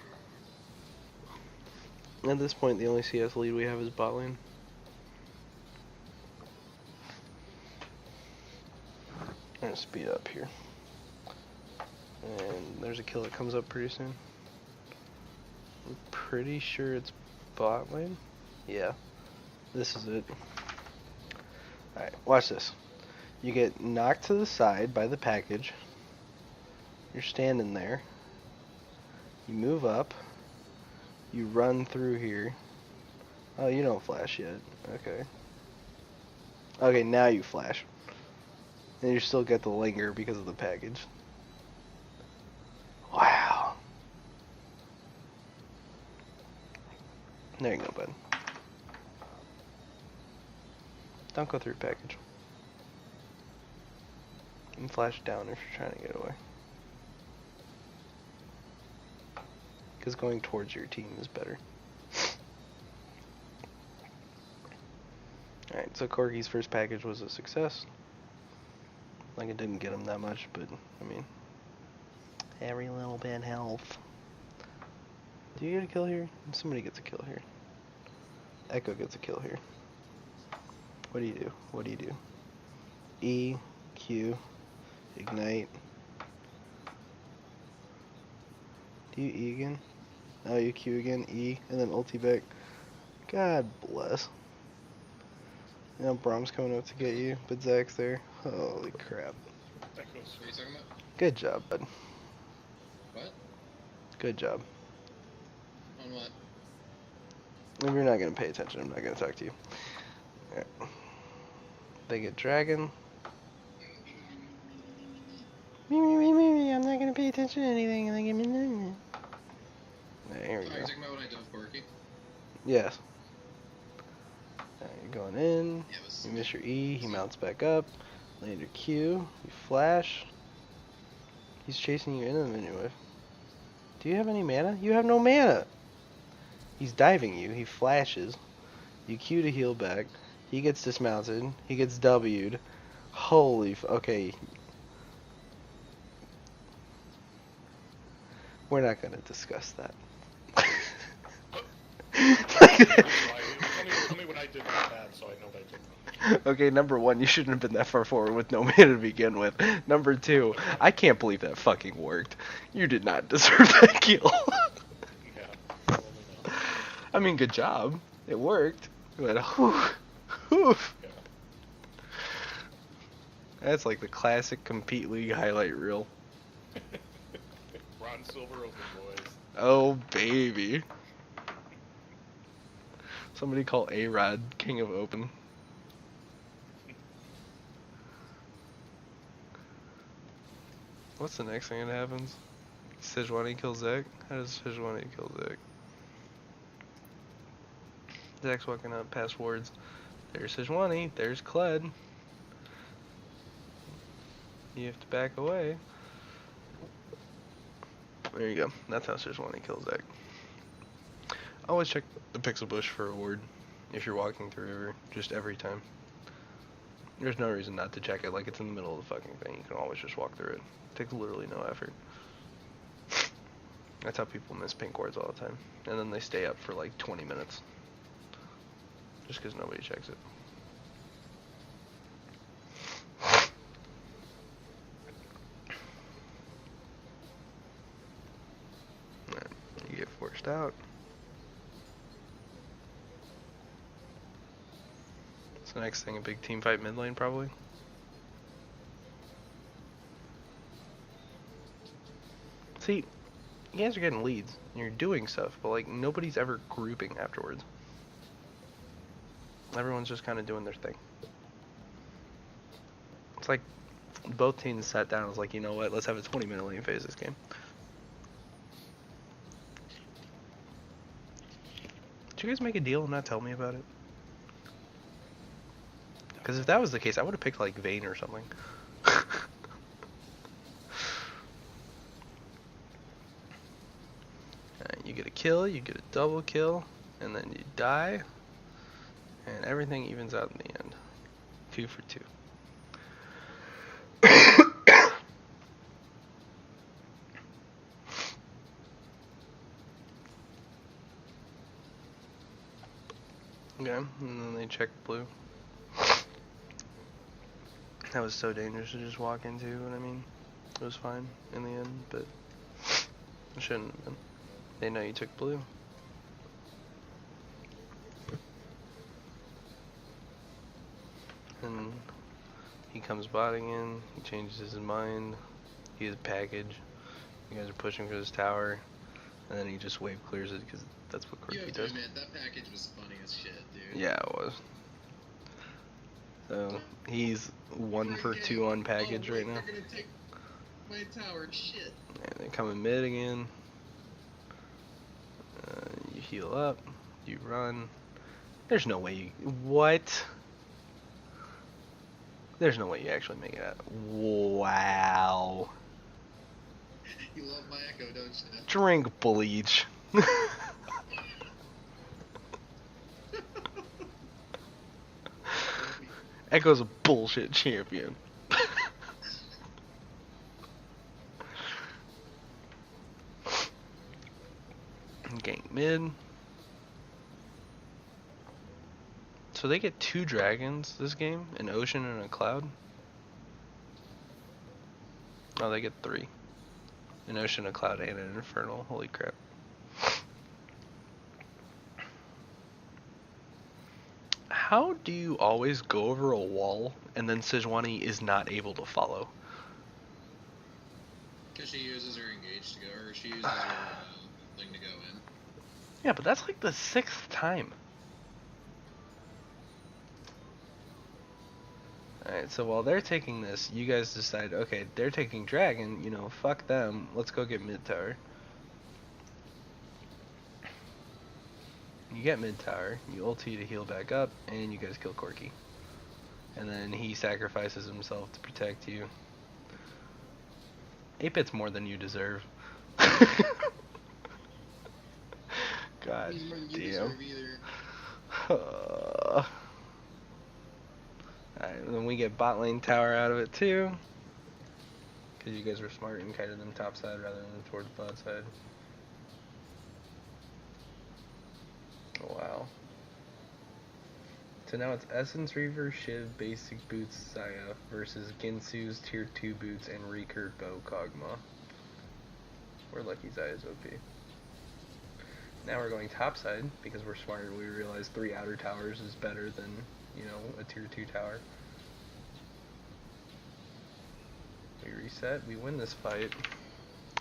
At this point, the only CS lead we have is bot lane. I'm gonna speed up here. And there's a kill that comes up pretty soon. I'm pretty sure it's bot lane. Yeah. This is it. Alright, watch this. You get knocked to the side by the package. You're standing there. You move up. You run through here. Oh, you don't flash yet. Okay. Okay, now you flash. And you still get the linger because of the package. Wow. There you go, bud. Don't go through package. And flash down if you're trying to get away. Because going towards your team is better. Alright, so Corky's first package was a success. Like, it didn't get him that much, but, I mean, every little bit helps. Do you get a kill here? Somebody gets a kill here. Echo gets a kill here. What do you do? What do you do? E, Q, ignite. Do you E again? Oh, you Q again, E, and then ulti back. God bless. Now Brahm's coming up to get you, but Zach's there. Holy crap. That goes. What are you talking about? Good job, bud. What? Good job. On what? If you're not going to pay attention, I'm not going to talk to you. Alright. They get dragon. I'm not going to pay attention to anything. Alright, here we Oh, go. you're talking about what I did with Corky? Yes. Alright, you're going in. Yeah, it was... You miss your E. He mounts back up. Land your Q. You flash. He's chasing you into the minion wave. Do you have any mana? You have no mana! He's diving you. He flashes. You Q to heal back. He gets dismounted. He gets W'd. Holy okay. We're not gonna discuss that. Tell me what I did bad, so I know what I did. Okay, number one, you shouldn't have been that far forward with no mana to begin with. Number two, I can't believe that fucking worked. You did not deserve that kill. Yeah, probably not. I mean, good job. It worked. But, whew. Yeah. That's like the classic Compete League highlight reel. Ron Silver over boys. Oh, baby. Somebody call A-Rod King of Open. What's the next thing that happens? Sejuani kills Zach? How does Sejuani kill Zach? Zach's walking up past wards. There's Sejuani. There's Kled. You have to back away. There you go. That's how Sejuani kills Zach. Always check the pixel bush for a ward if you're walking through river, just every time. There's no reason not to check it, like it's in the middle of the fucking thing. You can always just walk through it. It takes literally no effort. That's how people miss pink wards all the time. And then they stay up for like 20 minutes. Just because nobody checks it. Alright, you get forced out. What's the next thing? A big team fight mid lane, probably? See, you guys are getting leads, and you're doing stuff, but like, nobody's ever grouping afterwards. Everyone's just kind of doing their thing. It's like, both teams sat down and was like, you know what, let's have a 20-minute lane phase this game. Did you guys make a deal and not tell me about it? Because if that was the case, I would have picked like Vayne or something. You get a kill, you get a double kill, and then you die, and everything evens out in the end. 2 for 2. Okay, and then they check blue. That was so dangerous to just walk into, and I mean, it was fine in the end, but it shouldn't have been. They know you took blue. And he comes botting in, he changes his mind, he has package, you guys are pushing for this tower, and then he just wave clears it because that's what Quirky does. Man, that package was funny as shit, dude. Yeah, it was. So, he's 1 for 2 on package right now. They're gonna take my tower, shit. And they're coming mid again. You heal up, you run. There's no way you... What? There's no way you actually make it out. Wow. You love my echo, don't you? Drink bleach. Echo's a bullshit champion. Gank mid. So they get 2 dragons this game, an ocean and a cloud. Oh, they get 3. An ocean, a cloud, and an infernal. Holy crap. How do you always go over a wall and then Sejuani is not able to follow? Because she uses her engage to go, or she uses her thing to go in. Yeah, but that's like the 6th time. Alright, so while they're taking this, you guys decide, okay, they're taking dragon, you know, fuck them, let's go get mid tower. You get mid tower, you ulti to heal back up, and you guys kill Corky. And then he sacrifices himself to protect you. 8-bit's more than you deserve. God damn. Alright, then we get bot lane tower out of it too. Because you guys were smart and kited them top side rather than towards bot side. Wow. So now it's Essence Reaver, Shiv, Basic Boots, Saya versus Ginsu's Tier 2 Boots and Recurve Bow Kog'Maw. We're lucky Zaya's OP. Now we're going topside because we're smarter. We realize 3 outer towers is better than, you know, a Tier 2 tower. We reset, we win this fight.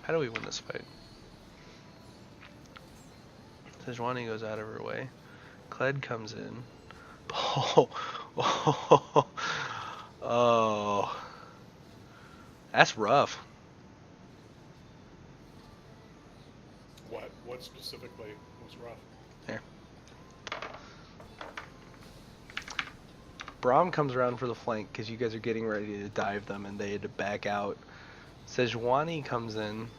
How do we win this fight? Sejuani goes out of her way. Kled comes in. Oh. That's rough. What specifically was rough? There. Braum comes around for the flank because you guys are getting ready to dive them and they had to back out. Sejuani comes in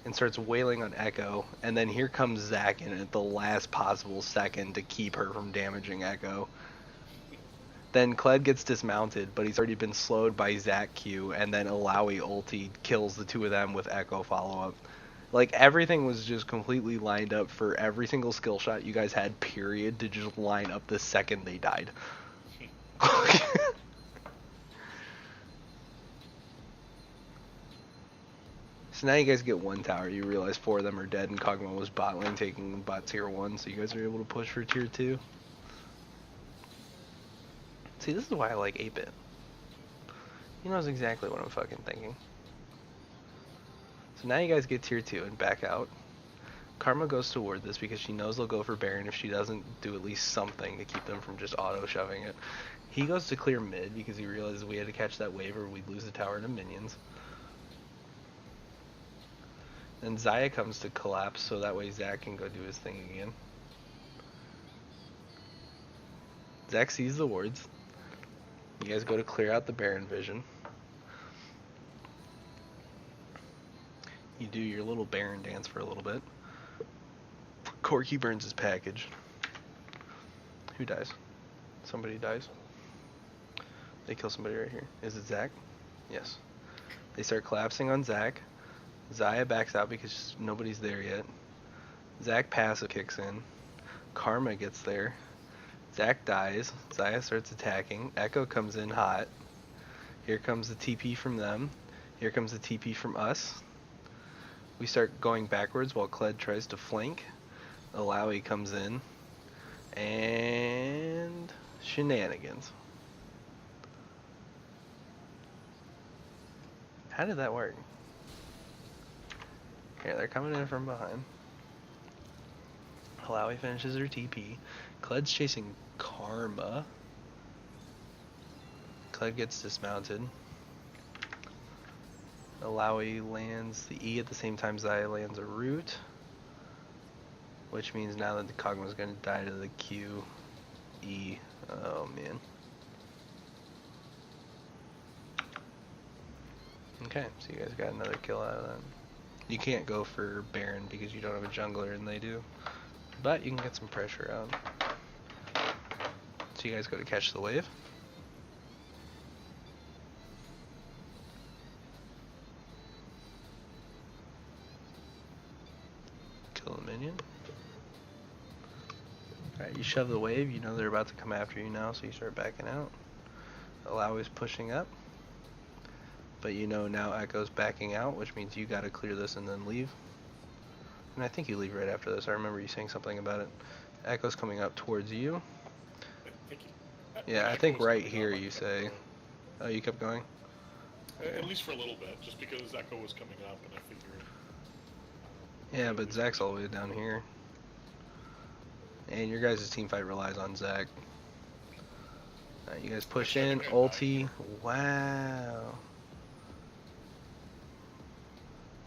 and starts wailing on Echo, and then here comes Zac in at the last possible second to keep her from damaging Echo. Then Kled gets dismounted, but he's already been slowed by Zac Q, and then Alawi ulti kills the two of them with Echo follow-up. Like, everything was just completely lined up for every single skill shot you guys had, period, to just line up the second they died. So now you guys get one tower. You realize 4 of them are dead, and Kog'Maw was bot lane taking bot tier 1, so you guys are able to push for tier 2. See, this is why I like 8-bit. He knows exactly what I'm fucking thinking. So now you guys get tier 2 and back out. Karma goes toward this because she knows they'll go for Baron if she doesn't do at least something to keep them from just auto-shoving it. He goes to clear mid because he realizes we had to catch that wave or we'd lose the tower to minions. Then Xayah comes to collapse so that way Zac can go do his thing again. Zac sees the wards. You guys go to clear out the Baron vision. You do your little Baron dance for a little bit. Corki burns his package. Who dies? Somebody dies. They kill somebody right here. Is it Zac? Yes. They start collapsing on Zac. Xayah backs out because nobody's there yet. Zac passive kicks in. Karma gets there. Zac dies. Xayah starts attacking. Echo comes in hot. Here comes the TP from them. Here comes the TP from us. We start going backwards while Kled tries to flank. Alawi comes in. And shenanigans. How did that work? Here, they're coming in from behind. Alawi finishes her TP. Kled's chasing Karma. Kled gets dismounted. Alawi lands the E at the same time Xayah lands a root. Which means now that the Kog'Maw's going to die to the Q, E. Oh man. Okay, so you guys got another kill out of that. You can't go for Baron because you don't have a jungler and they do. But you can get some pressure out. So you guys go to catch the wave. Kill the minion. Alright, you shove the wave, you know they're about to come after you now, so you start backing out. Alawi's pushing up. But you know now Echo's backing out, which means you gotta clear this and then leave. And I think you leave right after this. I remember you saying something about it. Echo's coming up towards you. Thank you. Yeah, I think right here you say. Oh, you kept going? At least for a little bit, just because Echo was coming up and I figured... Yeah, but Zac's all the way down here. And your guys' team fight relies on Zac. Alright, you guys push in, ulti. Wow.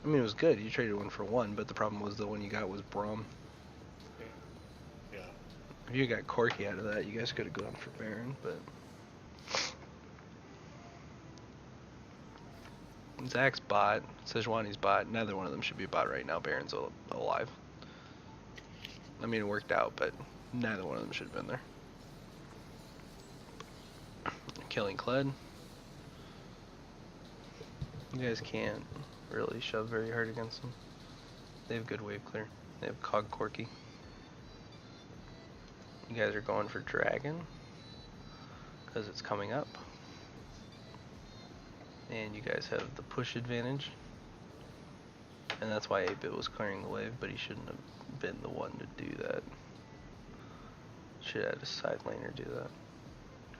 I mean, it was good. You traded 1 for 1, but the problem was the one you got was Braum. Yeah. If you got Corki out of that, you guys could have gone for Baron, but... Zac's bot, Sejuani's bot, neither one of them should be bot right now. Baron's alive. I mean, it worked out, but neither one of them should have been there. Killing Kled. You guys can't really shove very hard against them. They have good wave clear. They have Cog Corki. You guys are going for Dragon because it's coming up. And you guys have the push advantage. And that's why 8-bit was clearing the wave, but he shouldn't have been the one to do that. Should have had a side laner do that.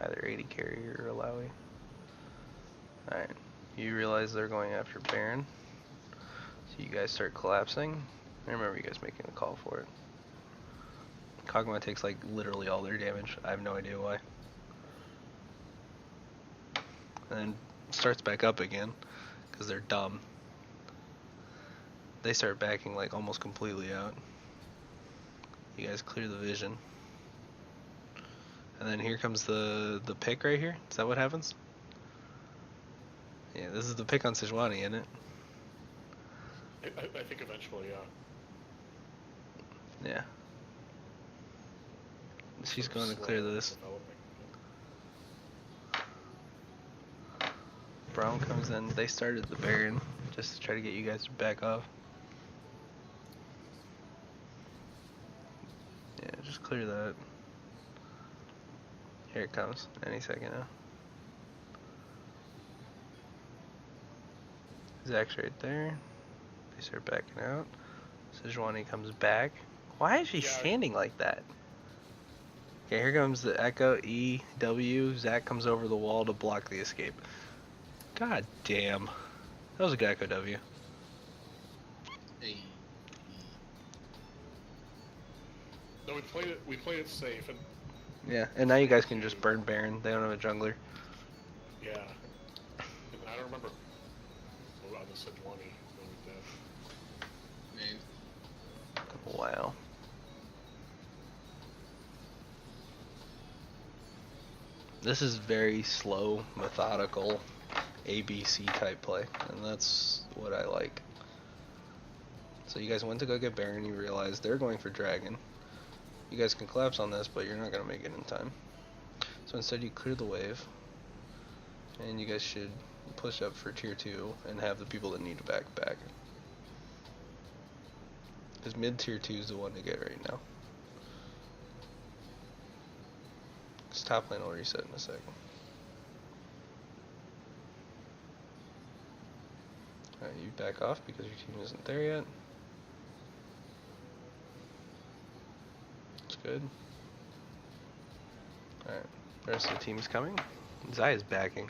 Either 80 carry or Alawi. Alright. You realize they're going after Baron. So you guys start collapsing. I remember you guys making a call for it. Kog'Maw takes like literally all their damage. I have no idea why. And then starts back up again because they're dumb. They start backing like almost completely out. You guys clear the vision. And then here comes the pick right here. Is that what happens? Yeah, this is the pick on Sejuani, isn't it? I think eventually, yeah. Yeah. She's Sort of going to clear slow this. developing. Brown comes in. They started the Baron just to try to get you guys to back off. Yeah, just clear that. Here it comes. Any second now. Zach's right there. They start backing out. Sejuani comes back. Why is she Yeah. standing like that? Okay, here comes the Echo EW. Zach comes over the wall to block the escape. God damn. That was a good Echo W. Hey. No, we played it safe, and Yeah, and now you guys can just burn Baron. They don't have a jungler. yeah. And I don't remember on the Sejuani when we did. Man. Wow. This is very slow, methodical, ABC type play, and that's what I like. So you guys went to go get Baron, you realize they're going for Dragon. You guys can collapse on this, but you're not going to make it in time. So instead you clear the wave, and you guys should push up for tier 2 and have the people that need to back. Because mid tier 2 is the one to get right now. This top lane will reset in a second. Alright, you back off because your team isn't there yet. That's good. Alright, the rest of the team's coming. Zaya's backing.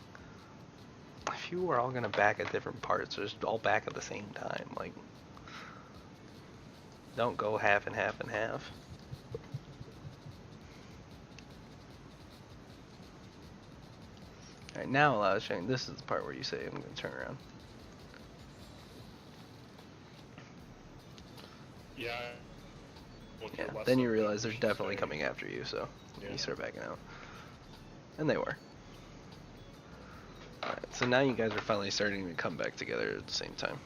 If you were all gonna back at different parts, just all back at the same time, like, don't go half and half and half. Alright, now allow showing. This is the part where you say, I'm gonna turn around. Yeah. Well, Yeah, you're less then you than realize they're should definitely say. coming after you, so Yeah. you start backing out. And they were. Alright, so now you guys are finally starting to come back together at the same time.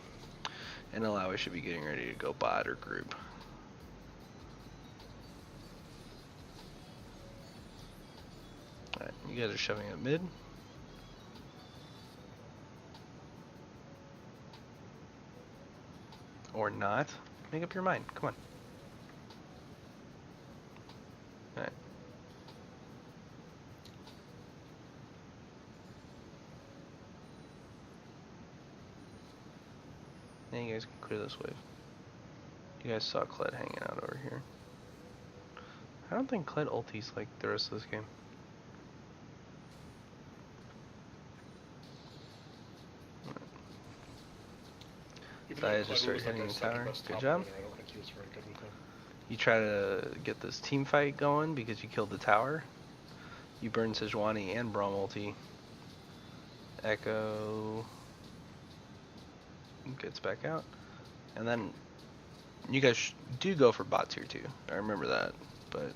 And Alawi should be getting ready to go bot or group. Alright, you guys are shoving up mid. Or not. Make up your mind. Come on. Alright. Now you guys can clear this wave. You guys saw Kled hanging out over here. I don't think Kled ultis like the rest of this game. Even Zaya though just Clever started was, like, hitting our the tower. second-best Good top job. laner, I don't think he was very good with him. You try to get this team fight going because you killed the tower. You burn Sejuani and Braum ulti. Echo gets back out. And then you guys do go for bot tier 2. I remember that. But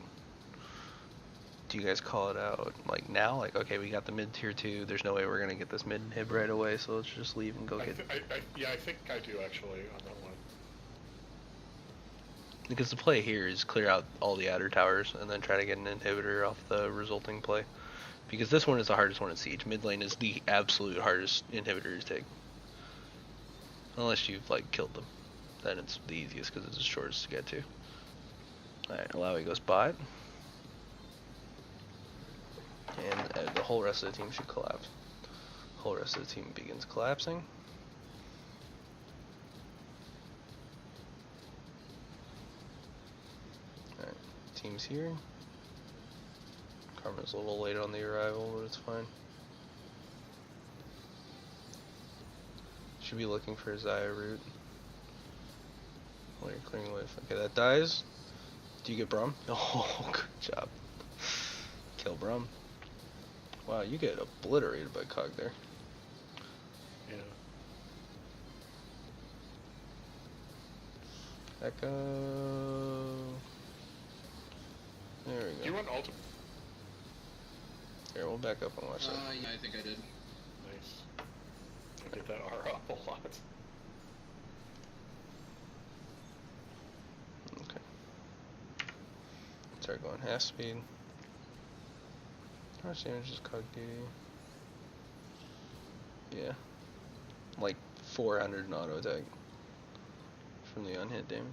do you guys call it out like now? Like, okay, we got the mid tier 2. There's no way we're going to get this mid inhib right away. So let's just leave and go get... Yeah, I think I do actually on that one. Because the play here is clear out all the outer towers and then try to get an inhibitor off the resulting play. Because this one is the hardest one at Siege. Mid lane is the absolute hardest inhibitor to take. Unless you've like killed them. Then it's the easiest because it's the shortest to get to. Alright, Alawi goes bot. And the whole rest of the team should collapse. The whole rest of the team begins collapsing. Alright, team's here. Karma's a little late on the arrival, but it's fine. Should be looking for a Zaya root. While you're clearing wave. Okay, that dies. Do you get Braum? Oh, good job. Kill Braum. Wow, you get obliterated by Cog there. Yeah. Echo. There we Do you go. run ultimate? Here, we'll back up and watch that. Yeah, I think I did. Nice. I get that R up a lot. start going half speed. How much damage is cog duty? Yeah. Like 400 in auto attack from the unhit damage.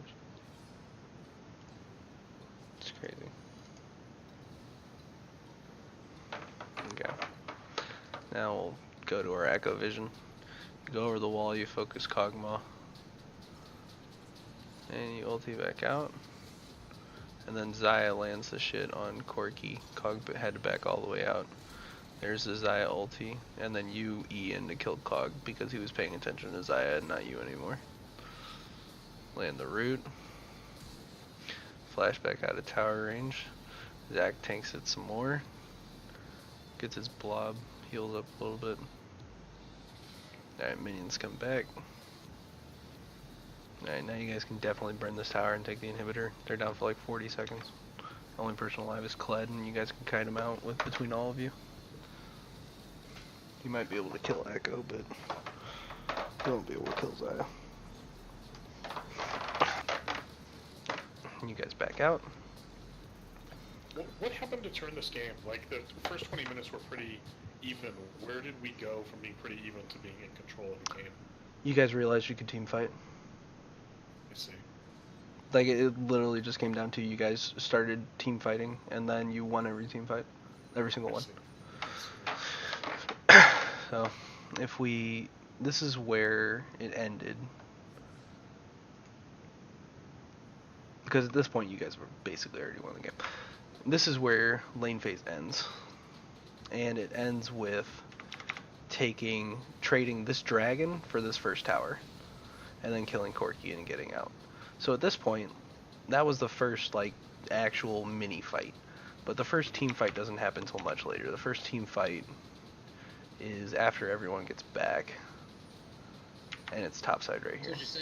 It's crazy. Okay. Now we'll go to our Echo Vision. You go over the wall, you focus Kog'Maw. And you ulti back out. And then Xayah lands the shit on Corki. Cog had back all the way out. There's the Xayah ulti. And then you E in to kill Cog because he was paying attention to Xayah and not you anymore. Land the root. Flashback out of tower range. Zac tanks it some more. Gets his blob. Heals up a little bit. Alright, minions come back. Alright, now you guys can definitely burn this tower and take the inhibitor. They're down for like 40 seconds. Only person alive is Kled, and you guys can kite him out with between all of you. You might be able to kill Echo, but you won't be able to kill Xayah. You guys back out. What happened to turn this game? Like, the first 20 minutes were pretty even. Where did we go from being pretty even to being in control of the game? You guys realized you could team fight. I see. Like, it literally just came down to you guys started team fighting, and then you won every team fight. Every single one. So, this is where it ended. Because at this point, you guys were basically already won the game. This is where lane phase ends. And it ends with trading this dragon for this first tower. And then killing Corki and getting out. So at this point, that was the first, like, actual mini fight. But the first team fight doesn't happen until much later. The first team fight is after everyone gets back. And it's topside right here. So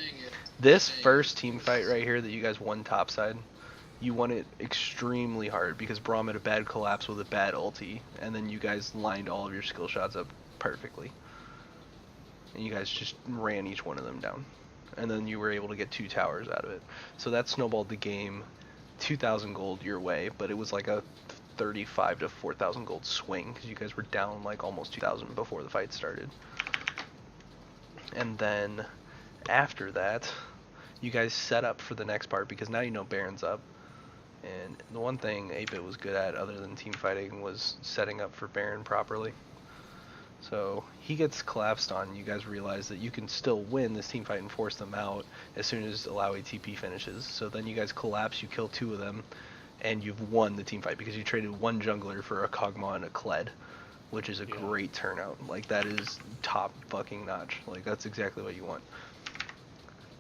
This first team fight right here that you guys won topside, you won it extremely hard because Braum had a bad collapse with a bad ulti, and then you guys lined all of your skill shots up perfectly. And you guys just ran each one of them down. And then you were able to get 2 towers out of it. So that snowballed the game 2,000 gold your way, but it was like a 35 to 4,000 gold swing because you guys were down like almost 2,000 before the fight started. And then after that, you guys set up for the next part because now you know Baron's up. And the one thing 8-Bit was good at other than team fighting was setting up for Baron properly. So he gets collapsed on, you guys realize that you can still win this team fight and force them out as soon as allow ATP finishes. So then you guys collapse, you kill 2 of them, and you've won the team fight because you traded 1 jungler for a Kog'Maw and a Kled, which is a great turnout. Like, that is top fucking notch. Like, that's exactly what you want.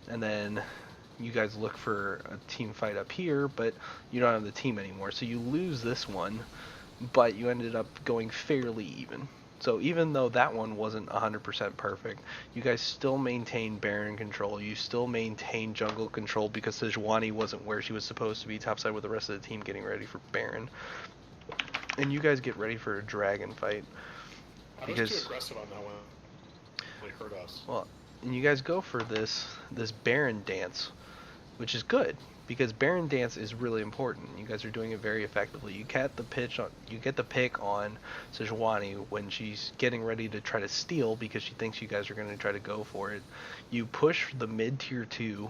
And then you guys look for a team fight up here, but you don't have the team anymore. So you lose this one, but you ended up going fairly even. So even though that one wasn't 100% perfect, you guys still maintain Baron control. You still maintain jungle control because Sejuani wasn't where she was supposed to be topside with the rest of the team getting ready for Baron. And you guys get ready for a dragon fight. I was too aggressive on that one. Really hurt us. Well, and you guys go for this Baron dance, which is good because Baron dance is really important. You guys are doing it very effectively. You get the pick on Sejuani when she's getting ready to try to steal because she thinks you guys are going to try to go for it. You push the mid tier 2.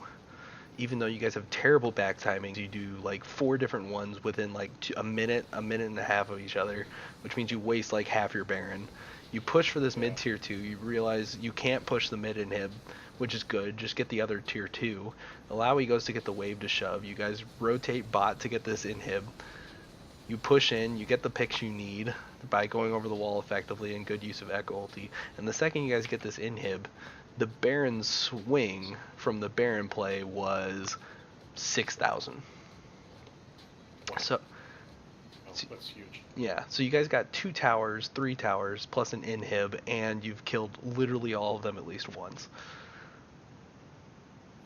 Even though you guys have terrible back timings, you do like 4 different ones within like a minute and a half of each other, which means you waste like half your Baron. You push for this mid tier 2, you realize you can't push the mid inhib, which is good, just get the other tier 2. Alawi goes to get the wave to shove, you guys rotate bot to get this inhib. You push in, you get the picks you need by going over the wall effectively and good use of Echo ulti, and the second you guys get this inhib, the Baron swing from the Baron play was 6,000. So that's huge. Yeah, so you guys got 2 towers, 3 towers, plus an inhib, and you've killed literally all of them at least once.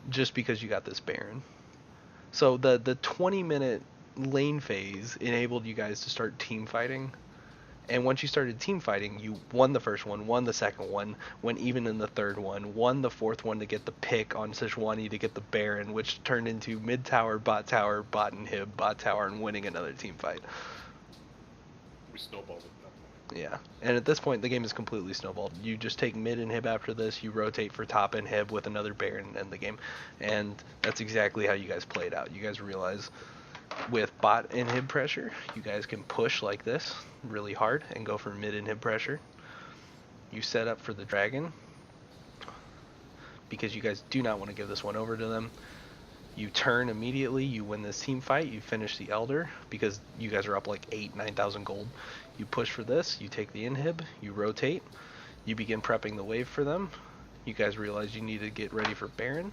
Just because you got this Baron. So the 20-minute lane phase enabled you guys to start team fighting, And once you started team fighting, you won the first one, won the second one, went even in the third one, won the fourth one to get the pick on Sejuani to get the Baron, which turned into mid tower, bot inhib, bot tower, and winning another team fight. We snowballed at that point. Yeah, and at this point the game is completely snowballed. You just take mid inhib after this, you rotate for top inhib with another Baron and end the game. And that's exactly how you guys played out. You guys realize with bot inhib pressure, you guys can push like this really hard and go for mid inhib pressure. You set up for the dragon because you guys do not want to give this one over to them. You turn immediately, you win this team fight, you finish the Elder because you guys are up like 9,000 gold. You push for this, you take the inhib, you rotate, you begin prepping the wave for them. You guys realize you need to get ready for Baron.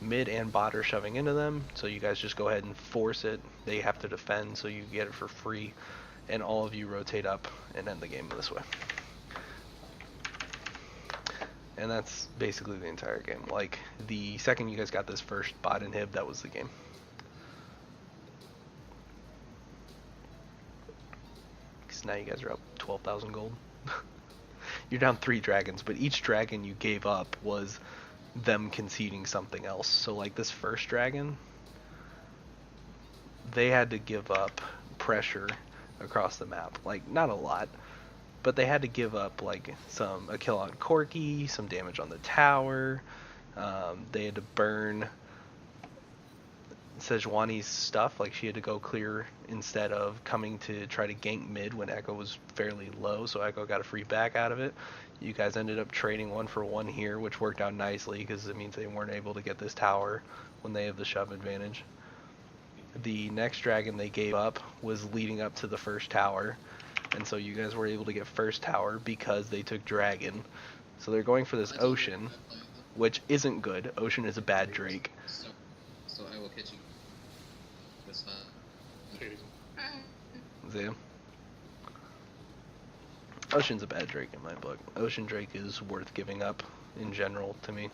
Mid and bot are shoving into them, so you guys just go ahead and force it. They have to defend, so you get it for free, and all of you rotate up and end the game this way. And that's basically the entire game. Like, the second you guys got this first bot inhib, that was the game. Because now you guys are up 12,000 gold. You're down 3 dragons, but each dragon you gave up was them conceding something else. So like this first dragon, they had to give up pressure across the map. Like, not a lot, but they had to give up like a kill on Corki, some damage on the tower. They had to burn Sejuani's stuff, like she had to go clear instead of coming to try to gank mid when Echo was fairly low, so Echo got a free back out of it. You guys ended up trading 1-for-1 here, which worked out nicely because it means they weren't able to get this tower when they have the shove advantage. The next dragon they gave up was leading up to the first tower, and so you guys were able to get first tower because they took dragon. So they're going for this Ocean, which isn't good. Ocean is a bad Drake. So I will catch you. That's fine. Zam. Ocean's a bad Drake in my book. Ocean Drake is worth giving up in general to me.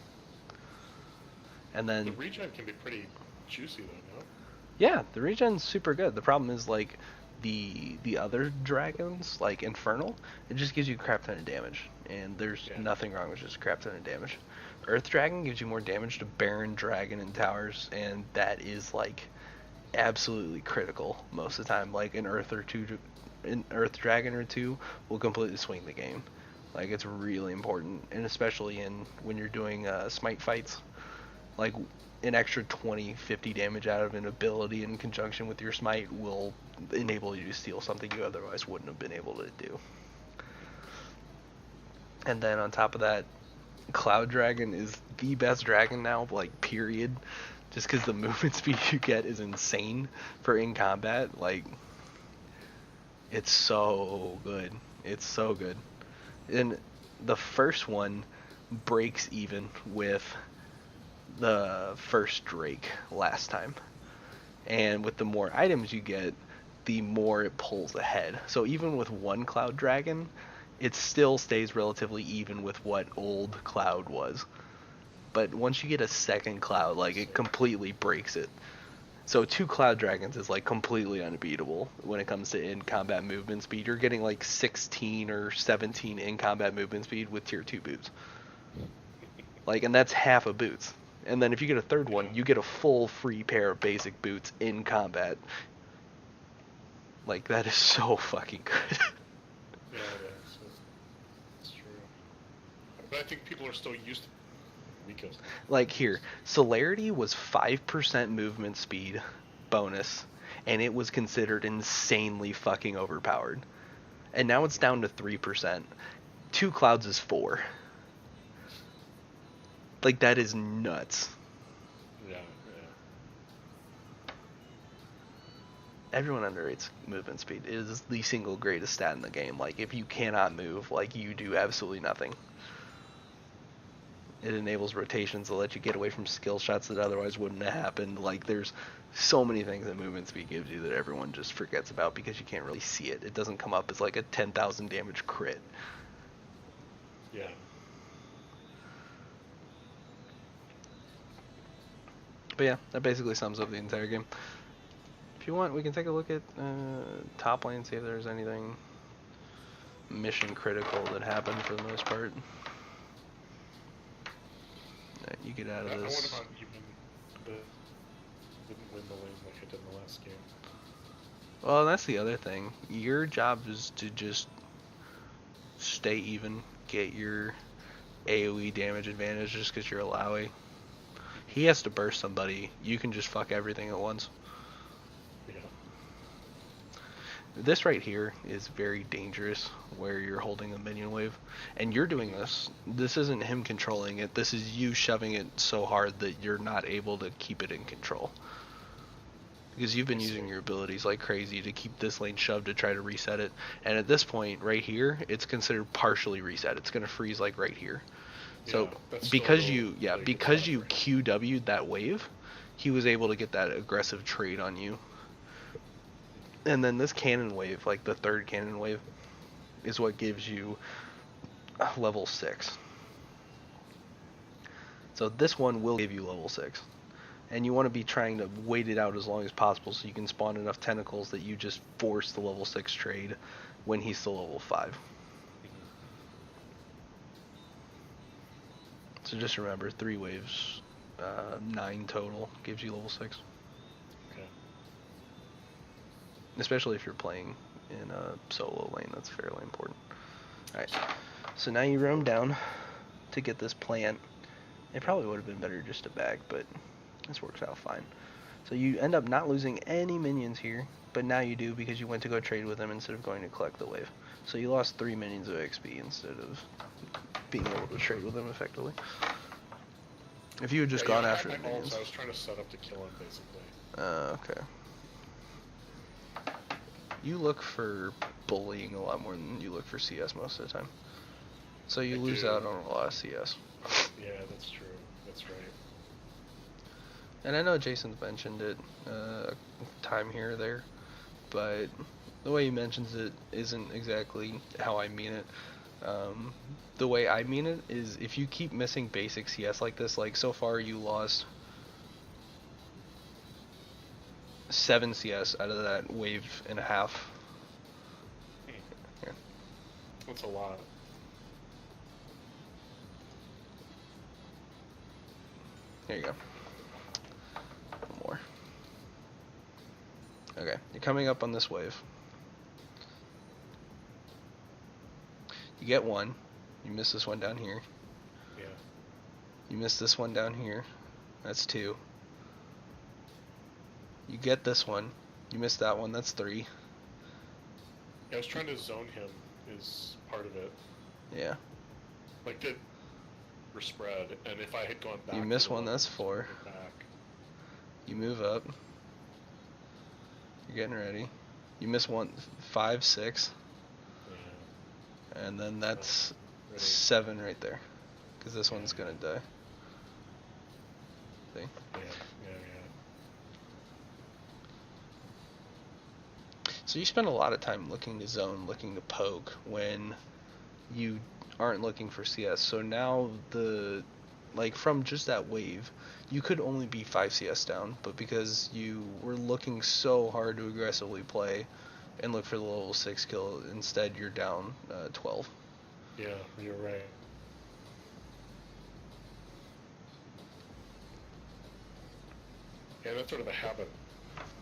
And then The regen can be pretty juicy though, no? yeah, the regen's super good. The problem is like the other dragons, like Infernal, it just gives you a crap ton of damage, and there's nothing wrong with just a crap ton of damage. Earth Dragon gives you more damage to Baron, Dragon, and Towers, and that is like absolutely critical most of the time. Like an Earth Dragon or two will completely swing the game. Like, it's really important, and especially when you're doing smite fights, like an extra 20-50 damage out of an ability in conjunction with your smite will enable you to steal something you otherwise wouldn't have been able to do. And then on top of that, Cloud Dragon is the best dragon now, like, period. Just because the movement speed you get is insane for in combat. Like, it's so good. It's so good. And the first one breaks even with the first Drake last time. And with the more items you get, the more it pulls ahead. So even with one Cloud Dragon, it still stays relatively even with what old Cloud was. But once you get a second Cloud, like, it completely breaks it. So 2 Cloud Dragons is like completely unbeatable when it comes to in-combat movement speed. You're getting like 16 or 17 in-combat movement speed with tier 2 boots. Like, and that's half of boots. And then if you get a third one, you get a full free pair of basic boots in combat. Like, that is so fucking good. Yeah, it's true. But I think people are still used to Rico's. Like, here, Celerity was 5% movement speed bonus, and it was considered insanely fucking overpowered. And now it's down to 3%. 2 Clouds is 4. Like, that is nuts. Yeah. Everyone underrates movement speed. It is the single greatest stat in the game. Like, if you cannot move, like, you do absolutely nothing. It enables rotations to let you get away from skill shots that otherwise wouldn't have happened. Like, there's so many things that movement speed gives you that everyone just forgets about because you can't really see it. It doesn't come up as like a 10,000 damage crit. Yeah. But yeah, that basically sums up the entire game. If you want, we can take a look at top lane, see if there's anything mission critical that happen for the most part. Alright, you get out of I wonder this. about even the didn't win the lane like I did in the last game. Well, that's the other thing. Your job is to just stay even, get your AoE damage advantage just because you're a Lowy. He has to burst somebody. You can just fuck everything at once. Yeah. This right here is very dangerous where you're holding a minion wave and you're doing this. This isn't him controlling it. This is you shoving it so hard that you're not able to keep it in control. Because you've been using your abilities like crazy to keep this lane shoved to try to reset it. And at this point right here, it's considered partially reset. It's going to freeze like right here. So that's because still you really good because stuff, you right? QW'd that wave, he was able to get that aggressive trade on you. And then this cannon wave, like the third cannon wave, is what gives you level 6. So this one will give you level 6. And you want to be trying to wait it out as long as possible so you can spawn enough tentacles that you just force the level 6 trade when he's still level 5. So just remember, 3 waves, 9 total, gives you level 6. Okay. Especially if you're playing in a solo lane, that's fairly important. Alright, so now you roam down to get this plant. It probably would have been better just to back, but this works out fine. So you end up not losing any minions here, but now you do because you went to go trade with them instead of going to collect the wave. So you lost 3 minions of XP instead of being able to trade with them effectively. If you had just gone after the minions. I was trying to set up to kill him, basically. Okay. You look for bullying a lot more than you look for CS most of the time. So you lose out on a lot of CS. Yeah, that's true. That's right. And I know Jason's mentioned it a time here or there, but the way he mentions it isn't exactly how I mean it. The way I mean it is if you keep missing basic CS like this, like so far you lost 7 CS out of that wave and a half. Here. That's a lot. There you go. One more. Okay, you're coming up on this wave. You get 1. You miss this one down here. Yeah. You miss this one down here. That's 2. You get this one. You miss that one. That's 3. Yeah, I was trying to zone him is part of it. Yeah. Like did spread, and if I had gone back, You miss one. That's 4. back. You move up. You're getting ready. You miss 1, 5, 6, Yeah. and then that's Ready. 7 right there, because this one's gonna die. See? Yeah. So you spend a lot of time looking to zone, looking to poke when you aren't looking for CS. So now from just that wave, you could only be 5 CS down, but because you were looking so hard to aggressively play and look for the level 6 kill, instead you're down 12. Yeah, you're right. Yeah, that's sort of a habit.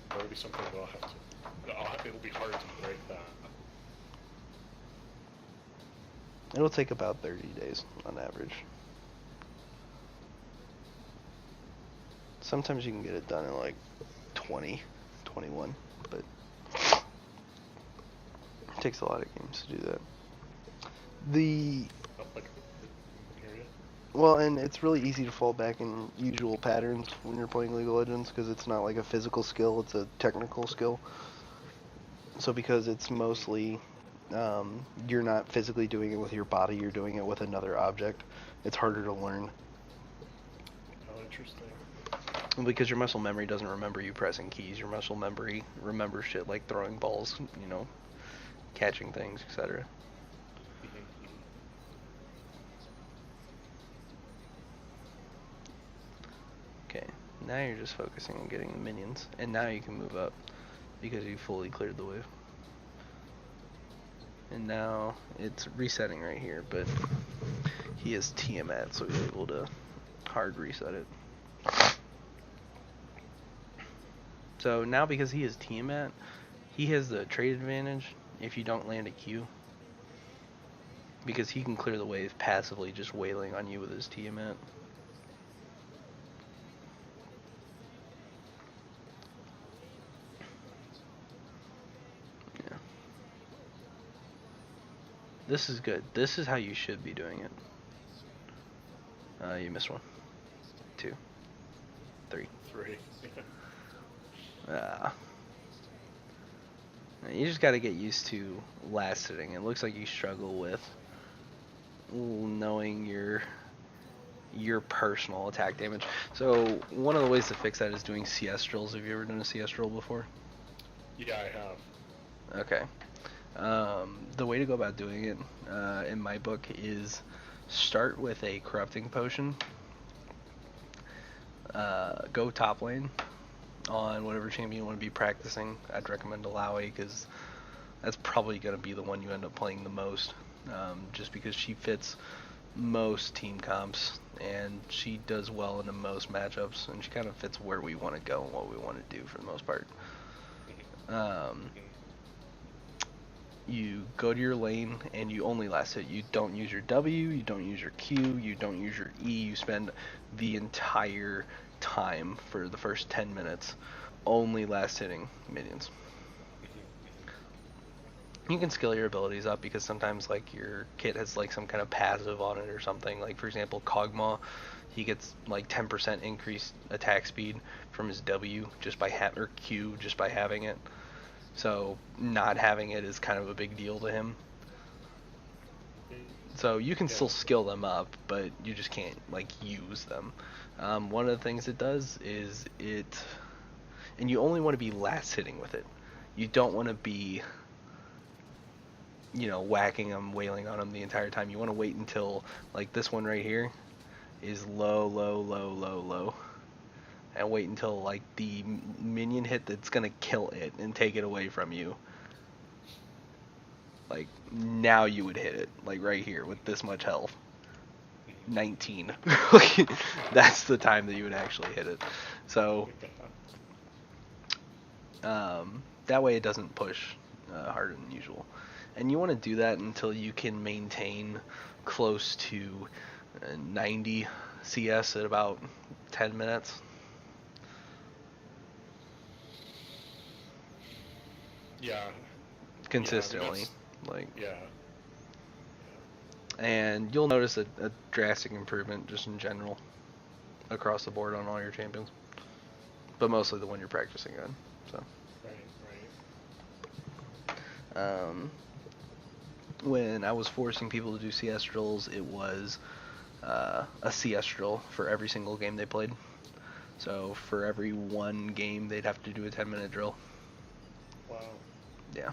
That'll be something that I'll have to. It'll be hard to break that. It'll take about 30 days on average. Sometimes you can get it done in like 20, 21, but it takes a lot of games to do that. Well, and it's really easy to fall back in usual patterns when you're playing League of Legends because it's not like a physical skill, it's a technical skill. So because it's mostly, you're not physically doing it with your body, you're doing it with another object, it's harder to learn. Oh, interesting. Because your muscle memory doesn't remember you pressing keys, your muscle memory remembers shit like throwing balls, catching things, etc. Okay, now you're just focusing on getting the minions, and now you can move up because you fully cleared the wave. And now it's resetting right here, but he has Tiamat, so he's able to hard reset it. So now because he has Tiamat, he has the trade advantage if you don't land a Q. Because he can clear the wave passively just wailing on you with his Tiamat. Yeah. This is good. This is how you should be doing it. You missed one. 2. 3. 3. You just got to get used to last hitting. It looks like you struggle with knowing your personal attack damage. So one of the ways to fix that is doing CS drills. Have you ever done a CS drill before? Yeah, I have. Okay. The way to go about doing it, in my book, is start with a corrupting potion. Go top lane on whatever champion you want to be practicing. I'd recommend Alawi because that's probably going to be the one you end up playing the most, just because she fits most team comps and she does well into most matchups, and she kind of fits where we want to go and what we want to do for the most part. You go to your lane and you only last hit. You don't use your W, you don't use your Q, you don't use your E. You spend the entire time for the first 10 minutes only last hitting minions. You can skill your abilities up because sometimes like your kit has like some kind of passive on it or something. Like for example, Kog'Maw, he gets like 10% increased attack speed from his W just by or Q just by having it. So not having it is kind of a big deal to him. So you can still skill them up, but you just can't like use them. One of the things it does is and you only want to be last hitting with it. You don't want to be, whacking them, wailing on them the entire time. You want to wait until like this one right here is low, low, low, low, low. And wait until like the minion hit that's gonna kill it and take it away from you. Like now you would hit it, like right here with this much health. 19. That's the time that you would actually hit it. So that way it doesn't push harder than usual. And you want to do that until you can maintain close to 90 CS at about 10 minutes. Yeah. Consistently. Yeah. And you'll notice a drastic improvement just in general across the board on all your champions. But mostly the one you're practicing on. So. Right. When I was forcing people to do CS drills, it was a CS drill for every single game they played. So for every one game, they'd have to do a 10-minute drill. Wow. Yeah.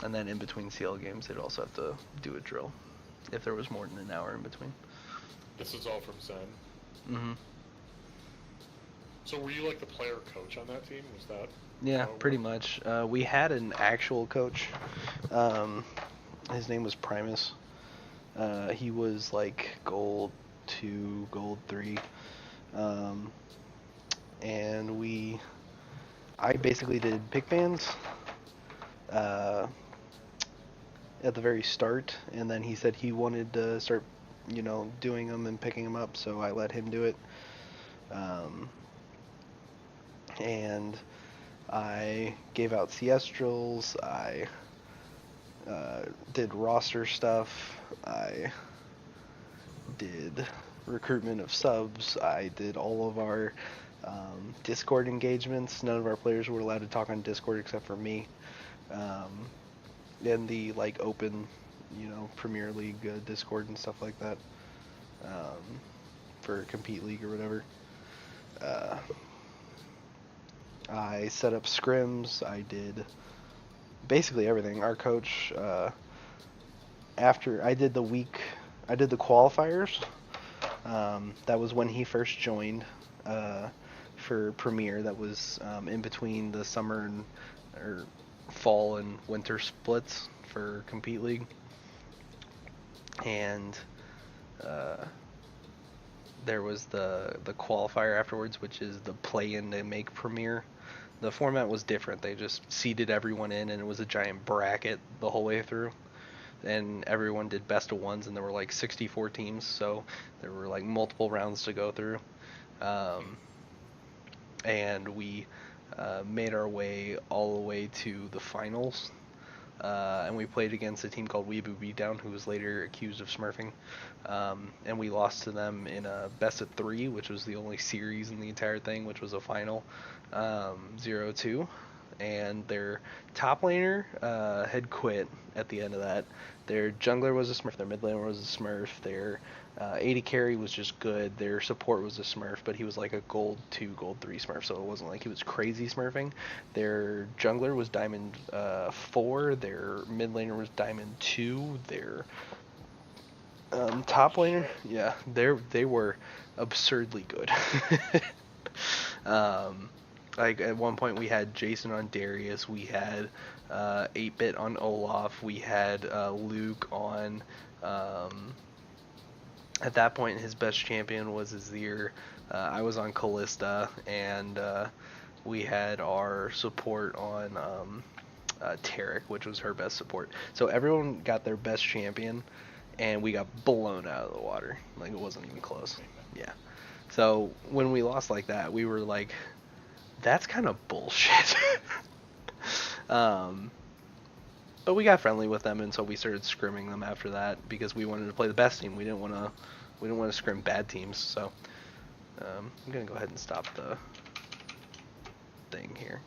And then in between CL games, they'd also have to do a drill if there was more than an hour in between. This is all from Zen. Mm-hmm. So were you like the player coach on that team? Was that? Yeah, pretty much. We had an actual coach. His name was Primus. He was like gold 2, gold 3. And I basically did pick bans at the very start, and then he said he wanted to start, doing them and picking them up, so I let him do it. And I gave out CS drills, I did roster stuff, I did recruitment of subs, I did all of our Discord engagements. None of our players were allowed to talk on Discord except for me. And the like open, Premier League Discord and stuff like that, for Compete League or whatever. I set up scrims. I did basically everything. Our coach, after I did the qualifiers. That was when he first joined for Premier. That was in between the summer and, or fall and winter splits for Compete League, and there was the qualifier afterwards, which is the play-in to make Premier. The format was different. They just seeded everyone in, and it was a giant bracket the whole way through. And everyone did best of ones, and there were like 64 teams, so there were like multiple rounds to go through. And we made our way all the way to the finals. And we played against a team called Weeboo Beatdown, who was later accused of smurfing. And we lost to them in a best of 3, which was the only series in the entire thing, which was a final, 0-2. And their top laner had quit at the end of that. Their jungler was a smurf, their mid laner was a smurf, their AD carry was just good, their support was a smurf, but he was like a gold 2, gold 3 smurf, so it wasn't like he was crazy smurfing. Their jungler was diamond 4, their mid laner was diamond 2, their top laner, yeah, they were absurdly good. Like at one point we had Jason on Darius, we had 8-Bit on Olaf, we had Luke on, at that point his best champion was Azir, I was on Callista, and we had our support on Tarek, which was her best support. So everyone got their best champion, and we got blown out of the water. Like, it wasn't even close. Yeah. So when we lost like that, we were like, that's kind of bullshit. But we got friendly with them, and so we started scrimming them after that because we wanted to play the best team. We didn't want to scrim bad teams. So I'm gonna go ahead and stop the thing here.